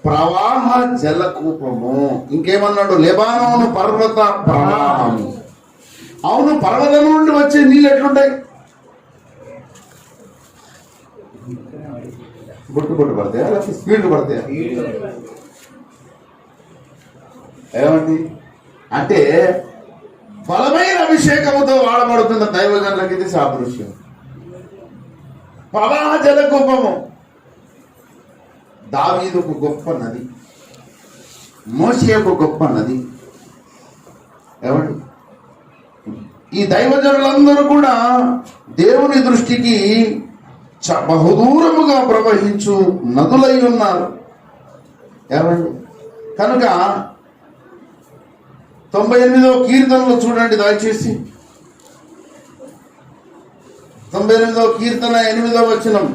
ప్రవాహ జలకూపము. ఇంకేమన్నాడు? లెబానోను పర్వత ప్రవాహము. అవును, పర్వతం నుండి వచ్చే నీళ్ళు ఎట్లుంటాయి? బొట్టు పడతాయా లేకపోతే స్పీడ్ పడతాయా? ఏమండి అంటే బలమైన అభిషేకముతో వాడబడుతున్న దైవజనులకి ఇది సాదృశ్యం. ప్రవాహ జలకూపము. దావీదుకు గొప్ప నది, మోషేకు గొప్ప నది. ఏమండి ఈ దైవజనులందరూ కూడా దేవుని దృష్టికి బహుదూరముగా ప్రవహించు నదులై ఉన్నారు. ఏమండి కనుక 98వ కీర్తనలో చూడండి దయచేసి. 98వ కీర్తన 8వ వచనం.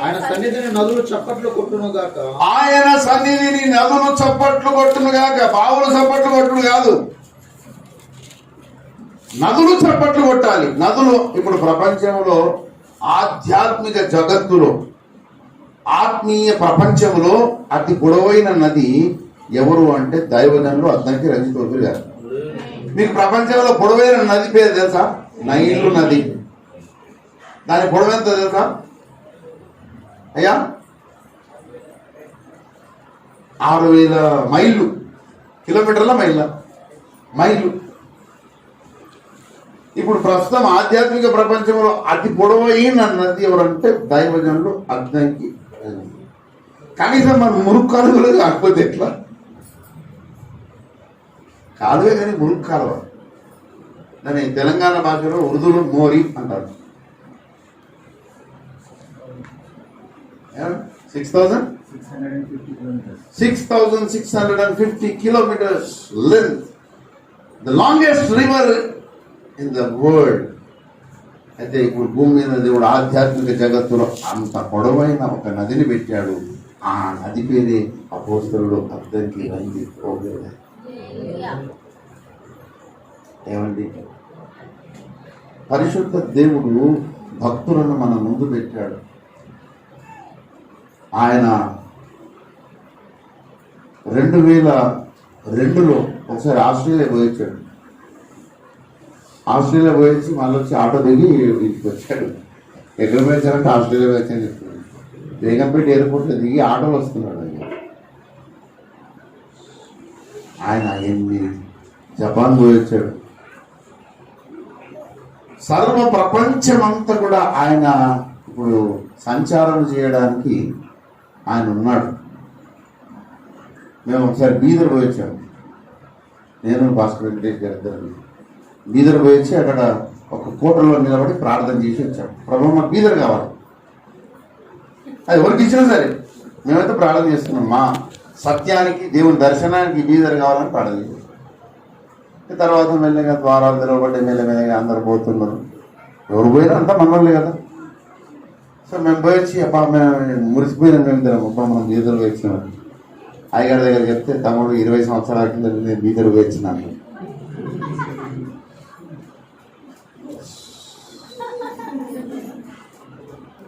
ఆయన సన్నిధిని నదులు చప్పట్లు కొట్టునుగాక, ఆయన సన్నిధిని నదులు చప్పట్లు కొట్టునుగాక. బావులు చప్పట్లు కొట్టును కాదు, నదులు చప్పట్లు కొట్టాలి. నదులు ఇప్పుడు ప్రపంచంలో ఆధ్యాత్మిక జగత్తులో ఆత్మీయ ప్రపంచంలో అతి పొడవైన నది ఎవరు అంటే దైవజనులు అద్దంకి రజితోతులు గారు. మీకు ప్రపంచంలో పొడవైన నది పేరు తెలుసా? నైలు నది. దాని పొడవు ఎంత తెలుసా అయ్యా? 6000 మైళ్ళు. కిలోమీటర్ల మైళ్ళు. ఇప్పుడు ప్రస్తుతం ఆధ్యాత్మిక ప్రపంచంలో అతి పొడవైన నది ఎవరంటే దైవజనులు అద్దంకి. కనీసం మన మురుగు కాలువలు కాకపోతే ఎట్లా? కాలువే కానీ మురుగు కాలువ. దాన్ని తెలంగాణ భాషలో ఉర్దూలో మోరి అంటారు. 6,650 kilometers length, the longest river in the world. అయితే ఇప్పుడు భూమి మీద దేవుడు ఆధ్యాత్మిక జగత్తులో అంత పొడవైన ఒక నదిని పెట్టాడు. ఆ నది పేరే అపోస్తలుడు అద్దంకి రజితోతులు. ఏమండి పరిశుద్ధ దేవుడు భక్తులను మన ముందు పెట్టాడు. ఆయన 2002లో ఒకసారి ఆస్ట్రేలియా పోయించాడు. ఆస్ట్రేలియా పోయించి మళ్ళీ వచ్చి ఆటో దిగి ఇంటికి వచ్చాడు. ఎక్కడ పోయించారంటే ఆస్ట్రేలియా పోయించని చెప్తున్నాడు. బేగంపేట ఎయిర్పోర్ట్లో దిగి ఆటోలో వస్తున్నాడు. ఆయన 8 జపాన్ పోయించాడు. సర్వ ప్రపంచమంతా కూడా ఆయన ఇప్పుడు సంచారం చేయడానికి ఆయన ఉన్నాడు. మేము ఒకసారి బీదర్ పోయించాము. నేను భాస్కర్ వెంకటేష్ గారి ఇద్దరు బీదర్ పోయించి అక్కడ ఒక కోటలో నిలబడి ప్రార్థన చేసి వచ్చాము. ప్రభు మాకు బీదర్ కావాలి, అది ఎవరికి ఇచ్చినా సరే మేమైతే ప్రార్థన చేస్తున్నాం. సత్యానికి దేవుని దర్శనానికి బీదర్ కావాలని పడలేదు. తర్వాత మెల్లగా ద్వారాలు తెరవబడ్డాయి, మెల్లమెల్లగా అందరు పోతున్నారు. ఎవరు పోయినా అంతా మనోళ్ళే కదా. సో మేము పోయొచ్చి అబ్బా మేము మురిసిపోయినాం, మేము ఇద్దరం అబ్బా మనం బీదర్ వచ్చినాం. అయ్యగారి దగ్గర చెప్తే తమ్ముడు 20 సంవత్సరాల కింద నేను బీదర్ వచ్చినాను.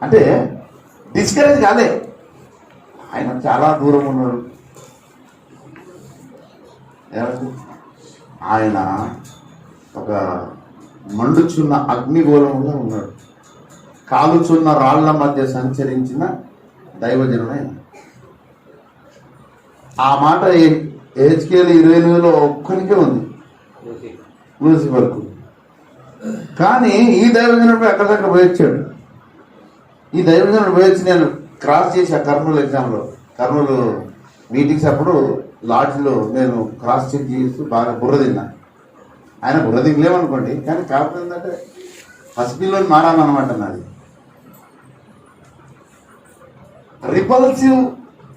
అంటే డిస్కరేజ్ కాలే, ఆయన చాలా దూరం ఉన్నాడు. ఆయన ఒక మండుచున్న అగ్నిగోళంలో ఉన్నాడు. కాలుచున్న రాళ్ల మధ్య సంచరించిన దైవజనుడైన. ఆ మాట హెచ్కేఎల్ 28లో ఒక్కరికే ఉంది, లూసిఫర్కు. కానీ ఈ దైవజనుడు ఎక్కడికక్కడ పోయొచ్చాడు. ఈ దైవజనుడు పోయొచ్చి నేను క్రాస్ చేసి ఆ కర్నూలు ఎగ్జామ్లో, కర్నూలు మీటింగ్స్ అప్పుడు లాడ్జ్లో నేను క్రాస్ చెక్ చేస్తూ బాగా బుర్ర తిన్నా. ఆయన బుర్ర తినలేమనుకోండి, కానీ కాకపోతే ఏంటంటే పసిపిల్లని మారాలన్నమాట నాది. రిపల్సివ్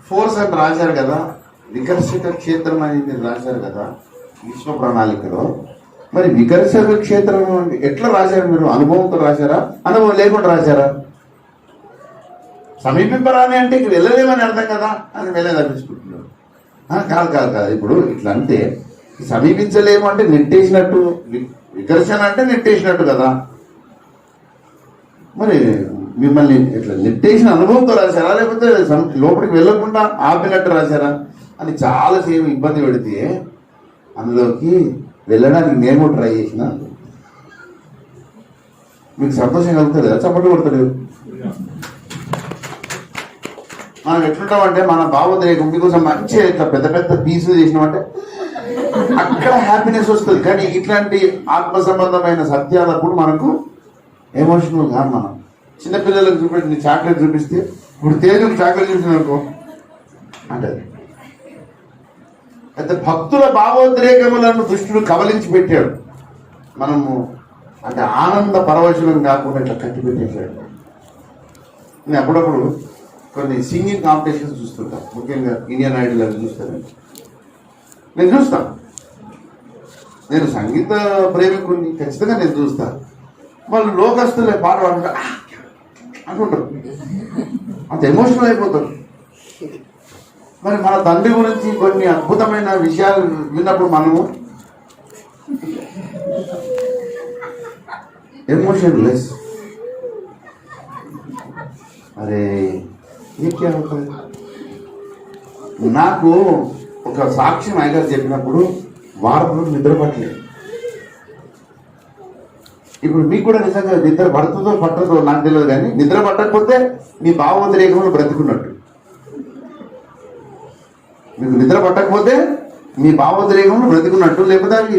ఫోర్స్ అని రాశారు కదా, వికర్షక క్షేత్రం అని మీరు రాశారు కదా విశ్వ ప్రణాళికలో. మరి వికర్షక క్షేత్రం ఎట్లా రాశారు మీరు? అనుభవంతో రాశారా, అనుభవం లేకుండా రాశారా? సమీపింపరాని అంటే ఇక వెళ్ళలేమని అర్థం కదా, అని వెళ్ళే తప్పించుకుంటున్నారు. కాదు కాదు కాదు, ఇప్పుడు ఇట్లా అంటే సమీపించలేము అంటే నెట్టేసినట్టు, వికర్షణ అంటే నెట్టేసినట్టు కదా. మరి మిమ్మల్ని ఇట్లా నెట్టేసిన అనుభవంతో రాశారా, లేకపోతే లోపలికి వెళ్ళకుండా ఆపినట్టు రాశారా అని చాలాసేపు ఇబ్బంది పెడితే అందులోకి వెళ్ళడానికి నేను ట్రై చేసిన. మీకు సంతోషం కలుగుతుంది కదా, చప్పట్లు కొడతాడు. మనం ఎట్లుంటామంటే మన భావోద్రేకం మీకోసం మంచిగా ఇట్లా పెద్ద పెద్ద పీసులు చేసినామంటే అక్కడ హ్యాపీనెస్ వస్తుంది. కానీ ఇట్లాంటి ఆత్మ సంబంధమైన సత్యాలప్పుడు మనకు ఎమోషనల్ గా, మనం చిన్నపిల్లలకు చూపెట్టి చాక్లెట్ చూపిస్తే, ఇప్పుడు తేజకు చాక్లెట్ చూసినానుకో అంటే అయితే భక్తుల భావోద్రేకములను దుష్టుడు కవలించి పెట్టాడు. మనము అంటే ఆనంద పరవశనం కాకుండా ఇట్లా కట్టి పెట్టేశాడు. నేను అప్పుడప్పుడు కొన్ని సింగింగ్ కాంపిటీషన్స్ చూస్తుంటాను, ముఖ్యంగా ఇండియన్ ఐడల్ అవి చూస్తాను. నేను చూస్తాను, నేను సంగీత ప్రేమికుడిని, ఖచ్చితంగా నేను చూస్తాను. వాళ్ళు లోకస్తులే పాట పాడుకుంటా అనుకుంటారు, అంత ఎమోషనల్ అయిపోతారు. మరి మన తండ్రి గురించి కొన్ని అద్భుతమైన విషయాలు విన్నప్పుడు మనము ఎమోషన్ లెస్. అరే నాకు ఒక సాక్ష్యం ఆయన చెప్పినప్పుడు వారం రోజులు నిద్ర పట్టలేదు. ఇప్పుడు మీకు కూడా నిజంగా నిద్ర పడుతుందో పట్టదో నాకు తెలియదు, కానీ నిద్ర పట్టకపోతే మీ భావోద్రేకంలో బ్రతుకున్నట్టు. మీకు నిద్ర పట్టకపోతే మీ భావోద్రేకంలో బ్రతుకున్నట్టు, లేకపోతే అవి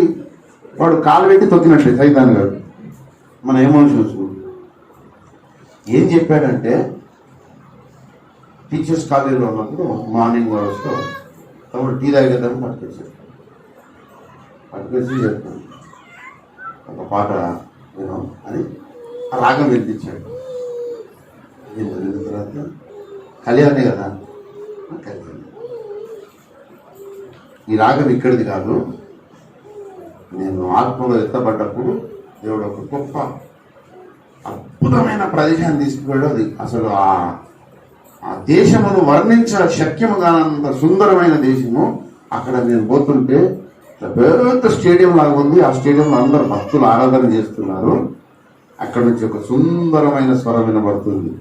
వాడు కాలు పెట్టి తొక్కినట్టు సైతాన్ గారు. మన ఎమోషన్స్ ఏం చెప్పాడంటే, టీచర్స్ కాలేజీలో ఉన్నప్పుడు మార్నింగ్ వస్తూ తమ్ముడు టీ తాగేద్దాము పట్టుకొచ్చి చెప్తాను ఒక పాట విను అని ఆ రాగం వినిపించాడు. తర్వాత కళ్యాణే కదా, కళ్యాణి ఈ రాగం ఇక్కడిది కాదు, నేను ఆత్మలో ఎత్తపడ్డప్పుడు దేవుడు ఒక గొప్ప అద్భుతమైన ప్రదేశాన్ని తీసుకుపోయాడు. అది అసలు ఆ దేశమును వర్ణించ శక్యము కానంత సుందరమైన దేశము. అక్కడ నేను పోతుంటే పెద్ద స్టేడియం లాగా ఉంది. ఆ స్టేడియంలో అందరు భక్తులు ఆరాధన చేస్తున్నారు. అక్కడ నుంచి ఒక సుందరమైన స్వరం వినబడుతుంది.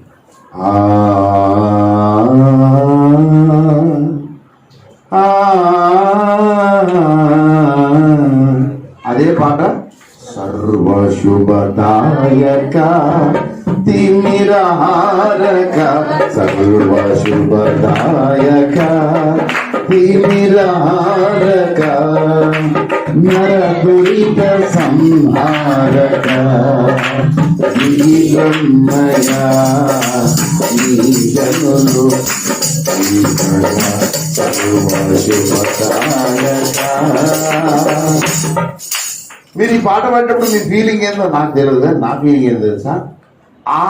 అదే పాట సర్వశుభదాయక తిమిరహారక, సర్వశుభదాయక తిమిరహారక, నరదురిత సంహారక, జీవన్మయ నీ జనులు సర్వశుభదాయక. మీరు ఈ పాట పాడేటప్పుడు మీ ఫీలింగ్ ఏందో నాకు తెలియదు, నా ఫీలింగ్ ఏందో తెలుసా? ఆ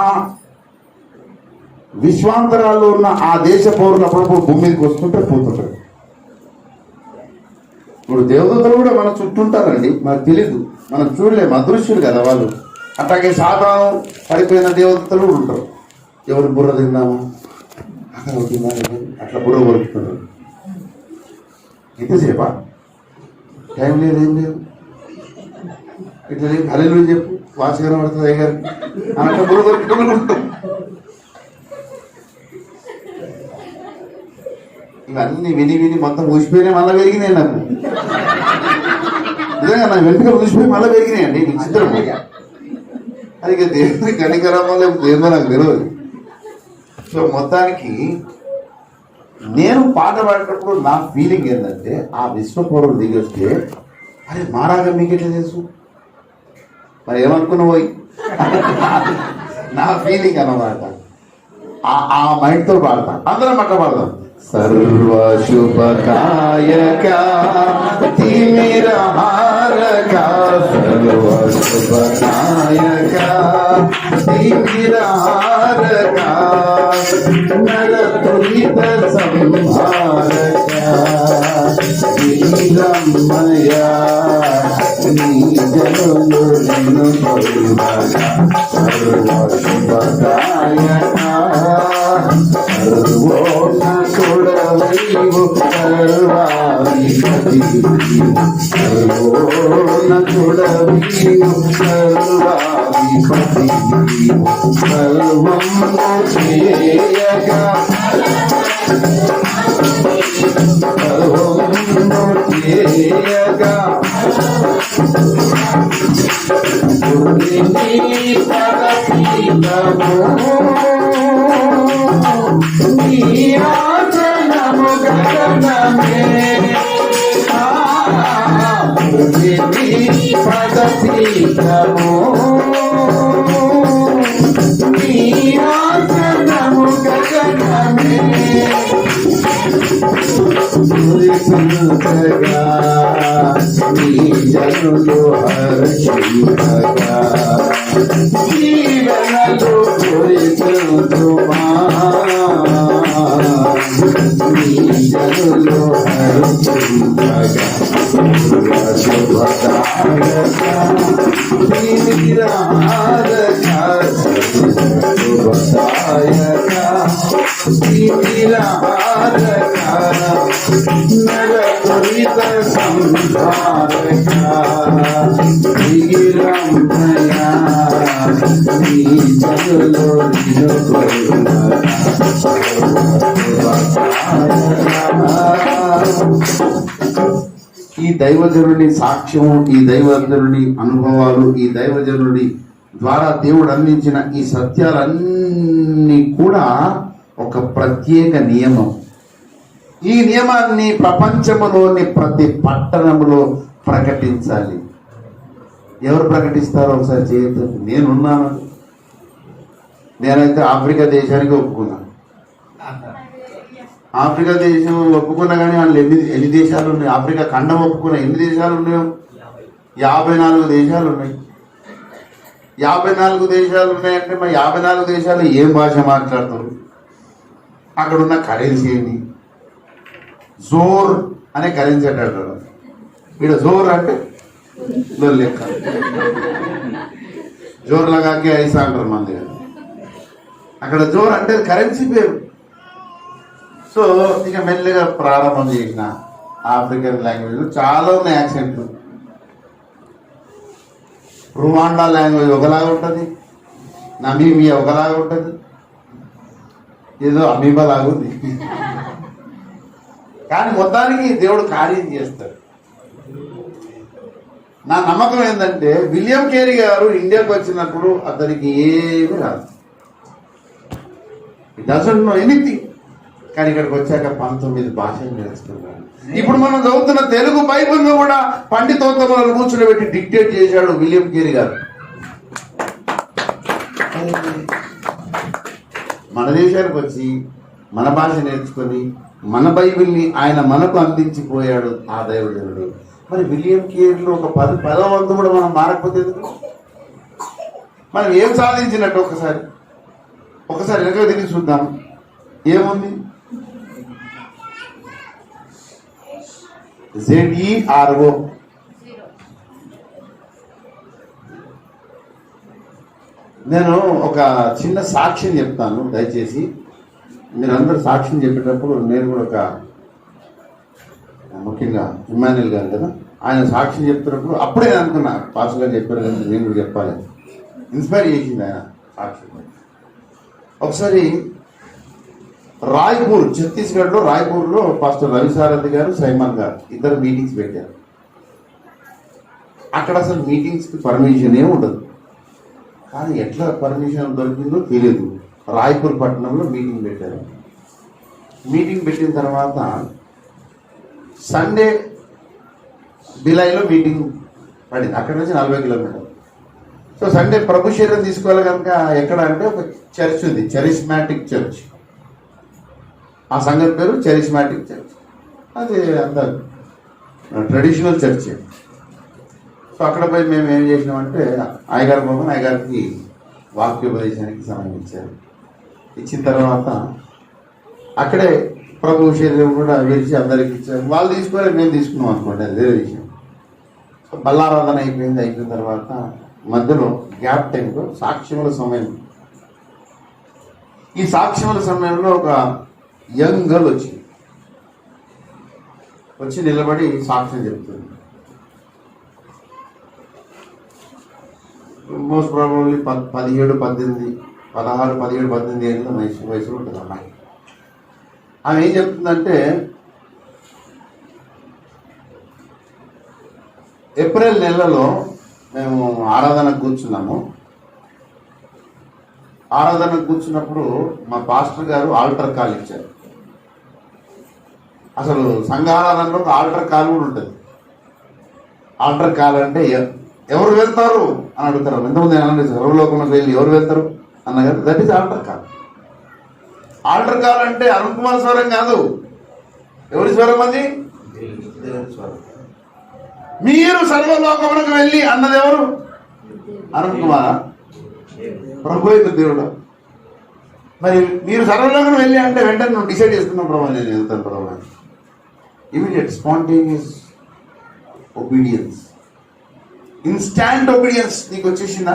విశ్వాంతరాల్లో ఉన్న ఆ దేశ పౌరులు అప్పుడప్పుడు భూమి మీదకి వస్తుంటే పోతుంటారు. ఇప్పుడు దేవదూతలు కూడా మన చుట్టూ ఉంటారండి, మనకు తెలీదు, మనం చూడలేము, అదృశ్యులు కదా వాళ్ళు. అట్లాగే సాతాను పడిపోయిన దేవదూతలు కూడా ఉంటారు. ఎవరు బుర్ర తిన్నాము అక్కడ అట్లా బుర్ర కొడుకుతున్నారు. ఇంతసేపా టైం లేదు, ఏం లేదు, ఇట్లా హల్లెలూయా చెప్పు, వాచ్ కనబడుతుంది అయ్యారు అట్లా బుర్ర కొట్టుకుని ఉంటాం. ఇవన్నీ విని విని మొత్తం ఊసిపోయినాయి, మళ్ళీ పెరిగినాయి. నాకు నిజంగా నా వెంటనే ఊసిపోయి మళ్ళీ పెరిగినాయండి. విచిత్రం. అది ఇక దేవుని కనికరమో లేకపోతే ఏందో నాకు తెలియదు. సో మొత్తానికి నేను పాట పాడేటప్పుడు నా ఫీలింగ్ ఏంటంటే, ఆ విశ్వపౌరులు దిగి వస్తే అరే మారాగా మీకెట్లా తెలుసు, మరి ఏమనుకున్నావు నా ఫీలింగ్ అన్నమాట. ఆ మైండ్తో పాడతా. అందరం అట్లా పాడదాం. सर्व शुभ कायका तिमिरा हारका, सर्व शुभ कायका तिमिरा हारका, नर तुलित संहारका, नीलमया नीजनुलु निनु कोइबगा, सर्व शुभ कायका सर्वोन्न कुडवैवु सर्वाधिपतिवु, सर्वोन्न कुडवैवु सर्वाधिपतिवु, सर्वं చేయగా सर्वं చేయగా నీ పరపీఠము నీరాజనము గగనమే, పదపీఠము నీరాజనము గగనమే, స్తుతించగా నీ జనులు హర్షించగా, జీవనలు కురిపించుమా నీ జనులు హర్షించగా, శుభదాయక తిమిరారక, శుభదాయక తిమిరారక, నర తులిత సంహారక, దిగిరమయ నీ జనులు నిన్ను ఈ దైవజనుడి సాక్ష్యము, ఈ దైవజనుడి అనుభవాలు, ఈ దైవజనుడి ద్వారా దేవుడు అందించిన ఈ సత్యాలన్నీ కూడా ఒక ప్రత్యేక నియమం. ఈ నియమాన్ని ప్రపంచములోని ప్రతి పట్టణములో ప్రకటించాలి. ఎవరు ప్రకటిస్తారో ఒకసారి చేయొద్దు. నేనున్నాను. నేనైతే ఆఫ్రికా దేశానికి ఒప్పుకున్నాను. ఆఫ్రికా దేశం ఒప్పుకున్నా కానీ వాళ్ళు ఎన్ని దేశాలు ఉన్నాయి? ఆఫ్రికా ఖండం ఒప్పుకున్నా ఎన్ని దేశాలు ఉన్నాయో? 54 దేశాలు ఉన్నాయి. 54 దేశాలు ఉన్నాయంటే మరి 54 దేశాలు ఏం భాష మాట్లాడతారు? అక్కడ ఉన్న కరెన్సీ ఏంటి? జోర్ అనే కరెన్సీ అంటారు. ఇక్కడ జోర్ అంటే లెక్క, జోర్ లగాకి ఐసా అంటారు మన దగ్గర. అక్కడ జోర్ అంటే కరెన్సీ పేరు. సో ఇక మెల్లిగా ప్రారంభం చేసిన ఆఫ్రికన్ లాంగ్వేజ్ చాలా ఉన్నాయి యాక్సెంట్లు. రువాండా లాంగ్వేజ్ ఒకలాగా ఉంటుంది, నమీబియా ఒకలాగా ఉంటుంది, ఏదో అమీబా లాగుంది. కానీ మొత్తానికి దేవుడు కార్యం చేస్తాడు. నా నమ్మకం ఏంటంటే విలియం కేరీ గారు ఇండియాకి వచ్చినప్పుడు అతనికి ఏమీ రాదు, ఇట్ డజంట్ నో ఎనీథింగ్. కానీ ఇక్కడికి వచ్చాక 19 భాషలు నేర్చుకున్నాడు. ఇప్పుడు మనం చదువుతున్న తెలుగు బైబిల్ను కూడా పండితోత్తములను కూర్చుని డిక్టేట్ చేశాడు విలియం కేరీ గారు. మన దేశానికి వచ్చి మన భాష నేర్చుకొని మన బైబిల్ని ఆయన మనకు అందించిపోయాడు ఆ దైవజనుడు. మరి విలియం కేరీలో ఒక 10 వంతు కూడా మనం మారకపోతే మనం ఏం సాధించినట్టు? ఒకసారి వెనక తిరిగి చూద్దాం. ఏముంది? ZERO. నేను ఒక చిన్న సాక్ష్యం చెప్తాను, దయచేసి మీరందరూ సాక్ష్యం చెప్పేటప్పుడు నేను కూడా ఒక ముఖ్యంగా ఇమ్మాన్యుల్ గారు కదా, ఆయన సాక్ష్యం చెప్తున్నప్పుడు అప్పుడే అనుకున్నా పాస్టర్ గారు చెప్పారు కదా నేను కూడా చెప్పాలి, ఇన్స్పైర్ చేసింది ఆయన సాక్ష్యం. ఒకసారి రాయ్పూర్, ఛత్తీస్గఢ్లో రాయ్పూర్లో పాస్టర్ రవిసారథి గారు, సైమన్ గారు ఇద్దరు మీటింగ్స్ పెట్టారు. అక్కడ అసలు మీటింగ్స్కి పర్మిషన్ ఏమి ఉండదు, కానీ ఎట్లా పర్మిషన్ దొరికిందో తెలియదు. రాయ్పూర్ పట్టణంలో మీటింగ్ పెట్టారు. మీటింగ్ పెట్టిన తర్వాత సండే బిలాయిలో మీటింగ్ పడింది. అక్కడ నుంచి 40 కిలోమీటర్లు. సో సండే ప్రభు శరీరం తీసుకోవాలి కనుక ఎక్కడ అంటే ఒక చర్చ్ ఉంది, చరిస్మాటిక్ చర్చ్. ఆ సంగతి పేరు చరిస్మాటిక్ చర్చ్. అది అంత ట్రెడిషనల్ చర్చ్. సో అక్కడ పోయి మేము ఏం చేసినామంటే అయ్యగారు బాబు అయ్యగారికి వాక్యోపదేశానికి సమయం ఇచ్చారు. ఇచ్చిన తర్వాత అక్కడే ప్రభు శరీరం కూడా వేసి అందరికి ఇచ్చారు. వాళ్ళు తీసుకోవాలి, మేము తీసుకున్నాం అనుకోండి, అది వేరే విషయం. సో బల్లారాధన అయిపోయిన తర్వాత మధ్యలో గ్యాప్ టైంలో సాక్ష్యముల సమయం. ఈ సాక్ష్యముల సమయంలో ఒక యంగ్ గర్ల్ వచ్చి నిలబడి సాక్ష్యం చెప్తుంది. మోస్ట్ ప్రాబబ్లీ 17, 18, 16, 17, 18 ఏళ్ళ వయసులో ఉంటుంది అమ్మాయి. ఆమె ఏం చెప్తుందంటే, ఏప్రిల్ నెలలో మేము ఆరాధనకు కూర్చున్నాము. ఆరాధనకు కూర్చున్నప్పుడు మా పాస్టర్ గారు ఆల్టర్ కాల్ ఇచ్చారు. అసలు సంఘ ఆరాధనలో ఒక ఆల్టర్ కాల్ కూడా ఉంటుంది. ఆల్టర్ కాల్ అంటే ఎవరు వెళ్తారు అని అడుగుతారు. ఎంతమంది అనండి సర్వలోకంలోకి వెళ్ళి ఎవరు వెళ్తారు అన్న కదా, that is altar call. Altar call అంటే అరుణ్ కుమార్ స్వరం కాదు. ఎవరి స్వరం అది? దేవుని స్వరం. మీరు సర్వలోకములకు వెళ్ళి అన్నది ఎవరు? అరుణ్ కుమార్, ప్రభు యొక్క దేవుడు. మరి మీరు సర్వలోకం వెళ్ళి అంటే వెంటనే నువ్వు డిసైడ్ చేసుకున్నావు, ప్రభు నేను వెళ్తాను ప్రభు. Immediate spontaneous obedience, instant obedience నీకు వచ్చేసిందా?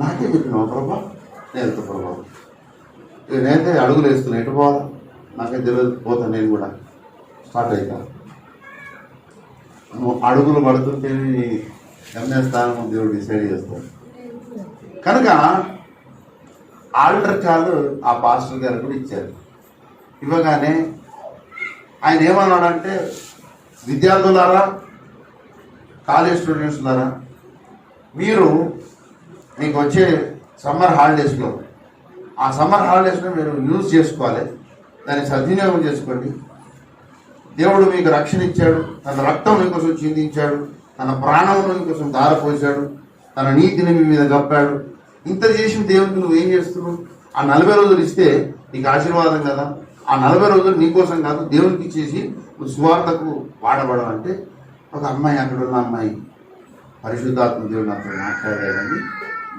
నాకే చెప్పినావు ప్రభా, నేను వెళ్తా ప్రభావం. నేనైతే అడుగులు వేస్తున్నా, ఎటు పోవాలా నాకే తెలియదు, పోతాను నేను కూడా. స్టార్ట్ అవుతా. నువ్వు అడుగులు పడుతుంటే గమ్యస్థానం దేవుడు డిసైడ్ చేస్తాడు. కనుక ఆల్టర్ కాల్ ఆ పాస్టర్ గారు కూడా ఇచ్చారు. ఇవ్వగానే ఆయన ఏమన్నాడంటే, విద్యార్థులారా, కాలేజ్ స్టూడెంట్స్లారా, మీరు మీకు వచ్చే సమ్మర్ హాలిడేస్లో, ఆ సమ్మర్ హాలిడేస్లో మీరు యూజ్ చేసుకోవాలి, దాన్ని సద్వినియోగం చేసుకోండి. దేవుడు మీకు రక్షణ ఇచ్చాడు, తన రక్తం మీకోసం చిందించాడు, తన ప్రాణమును మీకోసం ధారపోసాడు, తన నీతిని మీ మీద గప్పాడు. ఇంత చేసిన దేవుడికి నువ్వు ఏం చేస్తున్నావు? ఆ 40 రోజులు ఇస్తే నీకు ఆశీర్వాదం కదా. ఆ 40 రోజులు నీకోసం కాదు, దేవునికి ఇచ్చేసి నువ్వు సువార్తకు వాడబడవు అంటే, ఒక అమ్మాయి, అక్కడ ఉన్న అమ్మాయి, పరిశుద్ధాత్మ దేవుడు నాతో మాట్లాడాడని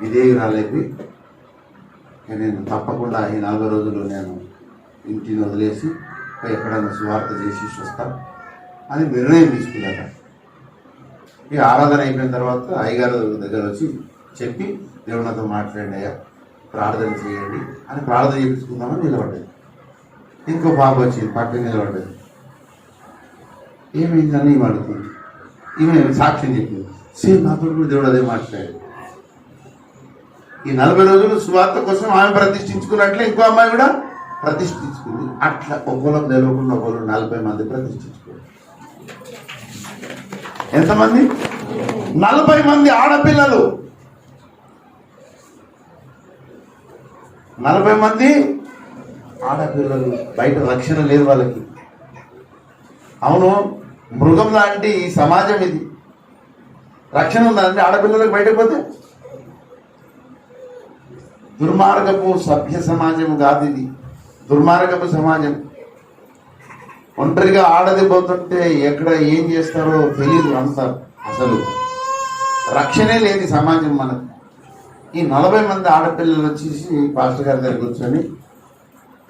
విధేయురాలేపి, నేను తప్పకుండా ఈ 40 రోజులు నేను ఇంటిని వదిలేసి ఎక్కడైనా సువార్త చేసి వస్తాను అని నిర్ణయం తీసుకున్నాక, ఈ ఆరాధన అయిపోయిన తర్వాత అయ్యగారు దగ్గర వచ్చి చెప్పి, దేవుడు నాతో మాట్లాడండి అయ్యా, ప్రార్థన చేయండి అని ప్రార్థన చేయించుకుందామని నిలబడ్డది. ఇంకో పాప వచ్చింది, పక్కన నిలబడ్డది. ఏమైందని ఈమె అడుగుతుంది. ఈమె సాక్ష్యం చెప్పింది, సేమ్ నాతో కూడా దేవుడు అదే మాట్లాడాడు. ఈ 40 రోజులు సువార్త కోసం ఆమె ప్రతిష్ఠించుకున్నట్లే ఇంకో అమ్మాయి కూడా ప్రతిష్ఠించుకుంది. అట్లా ఒకళ్ళకి తెలియకుండా ఒకళ్ళు 40 మంది ప్రతిష్ఠించుకోండి. ఎంతమంది? 40 మంది ఆడపిల్లలు, 40 మంది ఆడపిల్లలు. బయట రక్షణ లేదు వాళ్ళకి. అవును, మృగం లాంటి ఈ సమాజం ఇది. రక్షణ ఉందంటే ఆడపిల్లలకు బయటకు పోతే దుర్మార్గపు సభ్య సమాజం కాదు ఇది, దుర్మార్గపు సమాజం. ఒంటరిగా ఆడది పోతుంటే ఎక్కడ ఏం చేస్తారో తెలియదు. అంత అసలు రక్షణే లేని సమాజం మనకు. ఈ 40 మంది ఆడపిల్లలు వచ్చేసి పాస్టర్ గారి దగ్గర కూర్చొని,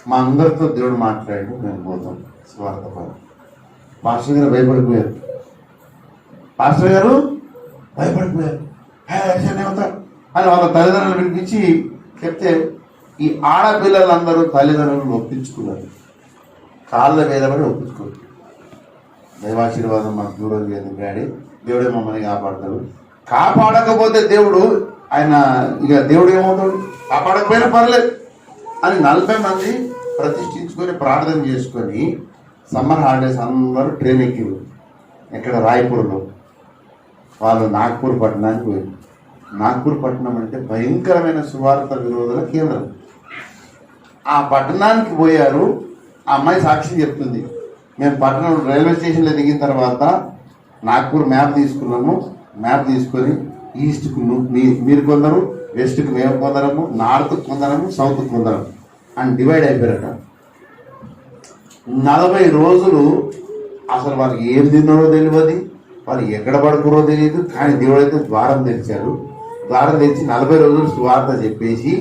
మా అందరితో దేవుడు మాట్లాడి మేము పోతాం. స్వార్థ పరులు. పాస్టర్ గారు భయపడిపోయారు. పాస్టర్ గారు భయపడిపోయారు. ఏమవుతారు అని వాళ్ళ తల్లిదండ్రులు పిలిపించి చెప్తే ఈ ఆడపిల్లలందరూ తల్లిదండ్రులను ఒప్పించుకున్నారు. కాళ్ళ మీద పడి ఒప్పించుకోరు. దైవాశీర్వాదం మనకు దూరం లేదు డాడీ, దేవుడే మమ్మల్ని కాపాడతాడు. కాపాడకపోతే దేవుడు ఆయన ఇక దేవుడు ఏమవుతాడు, కాపాడకపోయినా పర్లేదు అని 40 మంది ప్రతిష్ఠించుకొని ప్రార్థన చేసుకొని సమ్మర్ హాలిడేస్ అందరూ ట్రైన్ ఎక్కిరు. ఎక్కడ రాయపూర్లో. వాళ్ళు నాగ్పూర్ పట్టణానికి పోయారు. నాగ్పూర్ పట్టణం అంటే భయంకరమైన సువార్త విరోధుల కేంద్రం. ఆ పట్టణానికి పోయారు. ఆ అమ్మాయి సాక్షి చెప్తుంది, మేము పట్టణం రైల్వే స్టేషన్లో దిగిన తర్వాత నాగ్పూర్ మ్యాప్ తీసుకున్నాము. మ్యాప్ తీసుకొని ఈస్ట్కు మీరు కొందరు, వెస్ట్కి మేము కొందరము, నార్త్కి కొందరము, సౌత్కి కొందరము అని డివైడ్ అయిపోయారట. 40 రోజులు అసలు వాళ్ళకి ఏం తిన్నారో తెలియదు, వాళ్ళు ఎక్కడ పడుకురో తెలియదు. కానీ దేవుడైతే ద్వారం తెరిచారు. ద్వారం తెరిచి 40 రోజులు సువార్త చెప్పేసి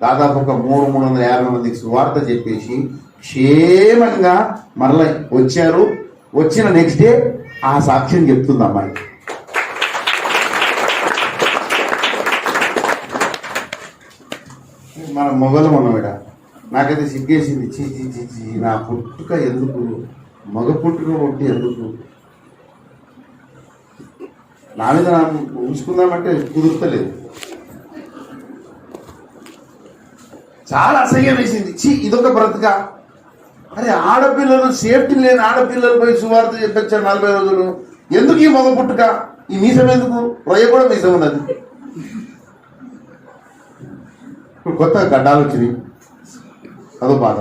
దాదాపు ఒక 350 మందికి సువార్త చెప్పేసి క్షేమంగా మరలా వచ్చారు. వచ్చిన నెక్స్ట్ డే ఆ సాక్ష్యం చెప్తుంది అమ్మాయి. మన మొగలు ఉన్నవిడ నాకైతే సిగ్గేసింది. చీ నా పుట్టుక ఎందుకు, మగ పుట్టుక పుట్టి ఎందుకు నా మీద ఉంచుకుందామంటే కుదురుతలేదు. చాలా అసహ్యం వేసింది. ఇదొక బ్రతుక. అరే ఆడపిల్లలు, సేఫ్టీ లేని ఆడపిల్లలపై సువార్త చెప్పొచ్చారు 40 రోజులు. ఎందుకు ఈ మగ పుట్టుక, ఈ మీసం ఎందుకు? రొయ్య కూడా మీసం ఉన్నది. ఇప్పుడు కొత్త గడ్డాలు వచ్చినాయి, అదో బాధ.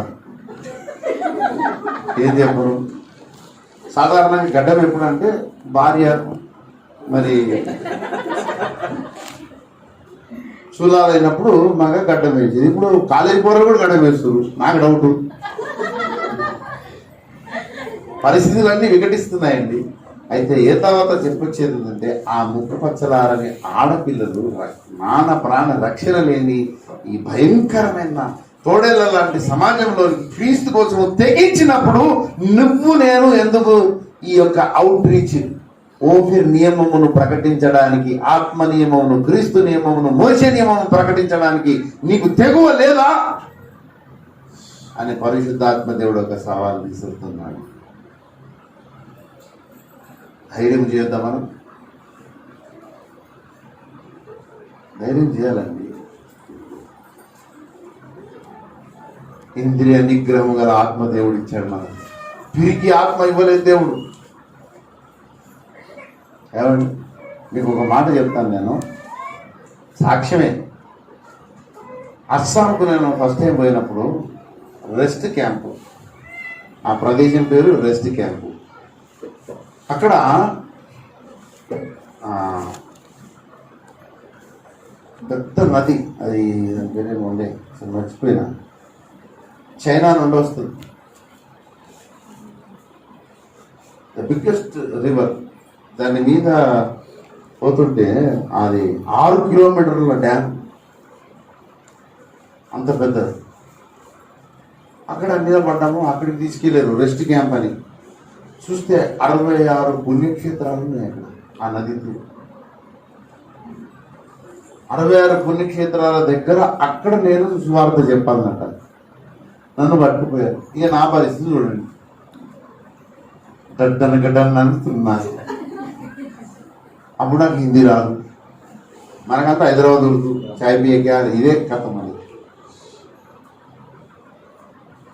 ఏం చెప్పరు. సాధారణంగా గడ్డం ఎప్పుడంటే భార్య మరి చూలాలైనప్పుడు మగ గడ్డం వేసేది. ఇప్పుడు కాలేజీ పోరలు కూడా గడ్డం వేస్తారు. నాకు డౌట్. పరిస్థితులన్నీ వికటిస్తున్నాయండి. అయితే ఏ తర్వాత చెప్పొచ్చేది ఏంటంటే ఆ ముక్కపచ్చలారని ఆడపిల్లలు మాన ప్రాణ రక్షణ లేని ఈ భయంకరమైన తోడేళ్ల లాంటి సమాజంలో క్రీస్తు కోసం తెగించినప్పుడు నువ్వు నేను ఎందుకు ఈ యొక్క అవుట్ రీచ్ ఓఫిర్ నియమమును ప్రకటించడానికి, ఆత్మ నియమమును, క్రీస్తు నియమమును, మోషే నియమమును ప్రకటించడానికి నీకు తెగువ లేదా అని పరిశుద్ధాత్మ దేవుడు ఒక సవాల్ విసురుతున్నాడు. ధైర్యం చేద్దాం, మనం ధైర్యం చేయాలండి. ఇంద్రియ నిగ్రహం గల ఆత్మ దేవుడు ఇచ్చాడు మనకు. పిరికి ఆత్మ ఇవ్వలేదు దేవుడు. ఏమండి, మీకు ఒక మాట చెప్తాను నేను, సాక్ష్యమే. అస్సాంకు నేను ఫస్ట్ టైం పోయినప్పుడు రెస్ట్ క్యాంపు, ఆ ప్రదేశం పేరు రెస్ట్ క్యాంపు. అక్కడ పెద్ద నది, అది దాని పేరేమో ఉండే, అసలు మర్చిపోయినా, చైనా నుండి వస్తుంది. The biggest river. దాని మీద పోతుంటే అది 6 కిలోమీటర్ల డ్యామ్, అంత పెద్దది. అక్కడ నిలబడ్డాము. అక్కడికి తీసుకెళ్ళారు రెస్ట్ క్యాంప్ అని. చూస్తే 66 పుణ్యక్షేత్రాలు ఉన్నాయి అక్కడ ఆ నదికి. 66 పుణ్యక్షేత్రాల దగ్గర అక్కడ నేను సువార్త చెప్పాలన్నట. నన్ను పట్టుకుపోయారు. ఇక నా పరిస్థితి చూడండి, గడ్డన నడుస్తున్నది. అప్పుడు నాకు హిందీ రాదు. మనకంతా హైదరాబాద్ ఉర్దూ, చాయ్ పియా, ఇదే కథ. మరి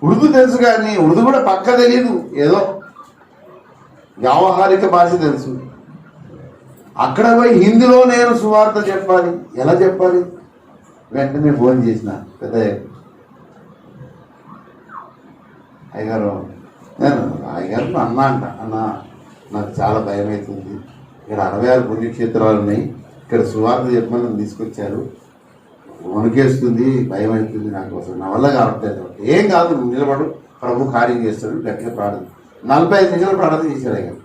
ఉర్దూ తెలుసు కానీ ఉర్దూ కూడా పక్క తెలియదు, ఏదో వ్యావహారిక భాష తెలుసు. అక్కడ పోయి హిందీలో నేను సువార్త చెప్పాలి, ఎలా చెప్పాలి? వెంటనే ఫోన్ చేసిన పెద్ద అయ్యగారు, నేను అయ్యగారు అన్న నాకు చాలా భయం అవుతుంది. ఇక్కడ 66 పుణ్యక్షేత్రాలు ఉన్నాయి, ఇక్కడ సువార్త చెప్పమని తీసుకొచ్చారు, వణికేస్తుంది, భయం అవుతుంది నాకు, అసలు నా వల్ల కావట్లేదు. ఏం కాదు, నువ్వు నిలబడు, ప్రభు కార్యం చేస్తాడు, గట్టిగా ప్రార్థన. 45 నిమిషాలు ప్రార్థన చేశాడు అయ్యారు.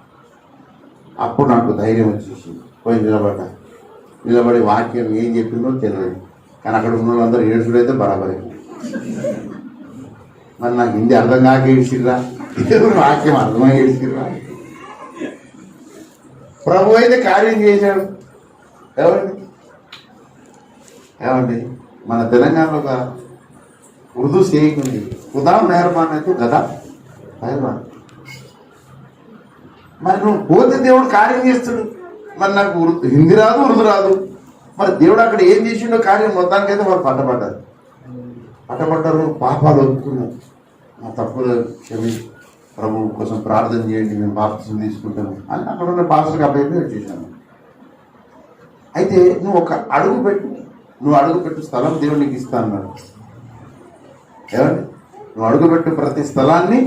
అప్పుడు నాకు ధైర్యం వచ్చేసింది. పోయి నిలబడి వాక్యం ఏం చెప్పిందో తెలియదు, కానీ అక్కడ ఉన్న వాళ్ళందరూ ఏడుచుడైతే బరాబరి. మరి నాకు హిందీ అర్థం కాక ఏడ్చిర్రా. దేవుని వాక్యం అర్థమయ్యేసి ప్రభు అయితే కార్యం చేశాడు. ఏమండి మన తెలంగాణలో ఒక ఉర్దూ సేయింగ్ ఉంది, ఖుదా మెహర్బాన్ అయితే గదా మెహర్బాన్. మరి నువ్వు పోతే దేవుడు కార్యం చేస్తాడు. మరి నాకు హిందీ రాదు, ఉర్దూ రాదు. మరి దేవుడు అక్కడ ఏం చేసిండో కార్యం మొత్తానికైతే వాళ్ళు పట్టబడ్డారు. పాపాలు ఒప్పుకున్నారు. మా తప్పులు క్షమి, ప్రభు కోసం ప్రార్థన చేయండి, మేము బాప్తిసం తీసుకుంటాము అని అక్కడ ఉన్న పాస్టర్కి అబ్బాయి వచ్చేసాను. అయితే నువ్వు ఒక అడుగు పెట్టు స్థలం దేవుడు నీకు ఇస్తా అన్నాడు. ఏమండి నువ్వు అడుగుపెట్టు ప్రతి స్థలాన్ని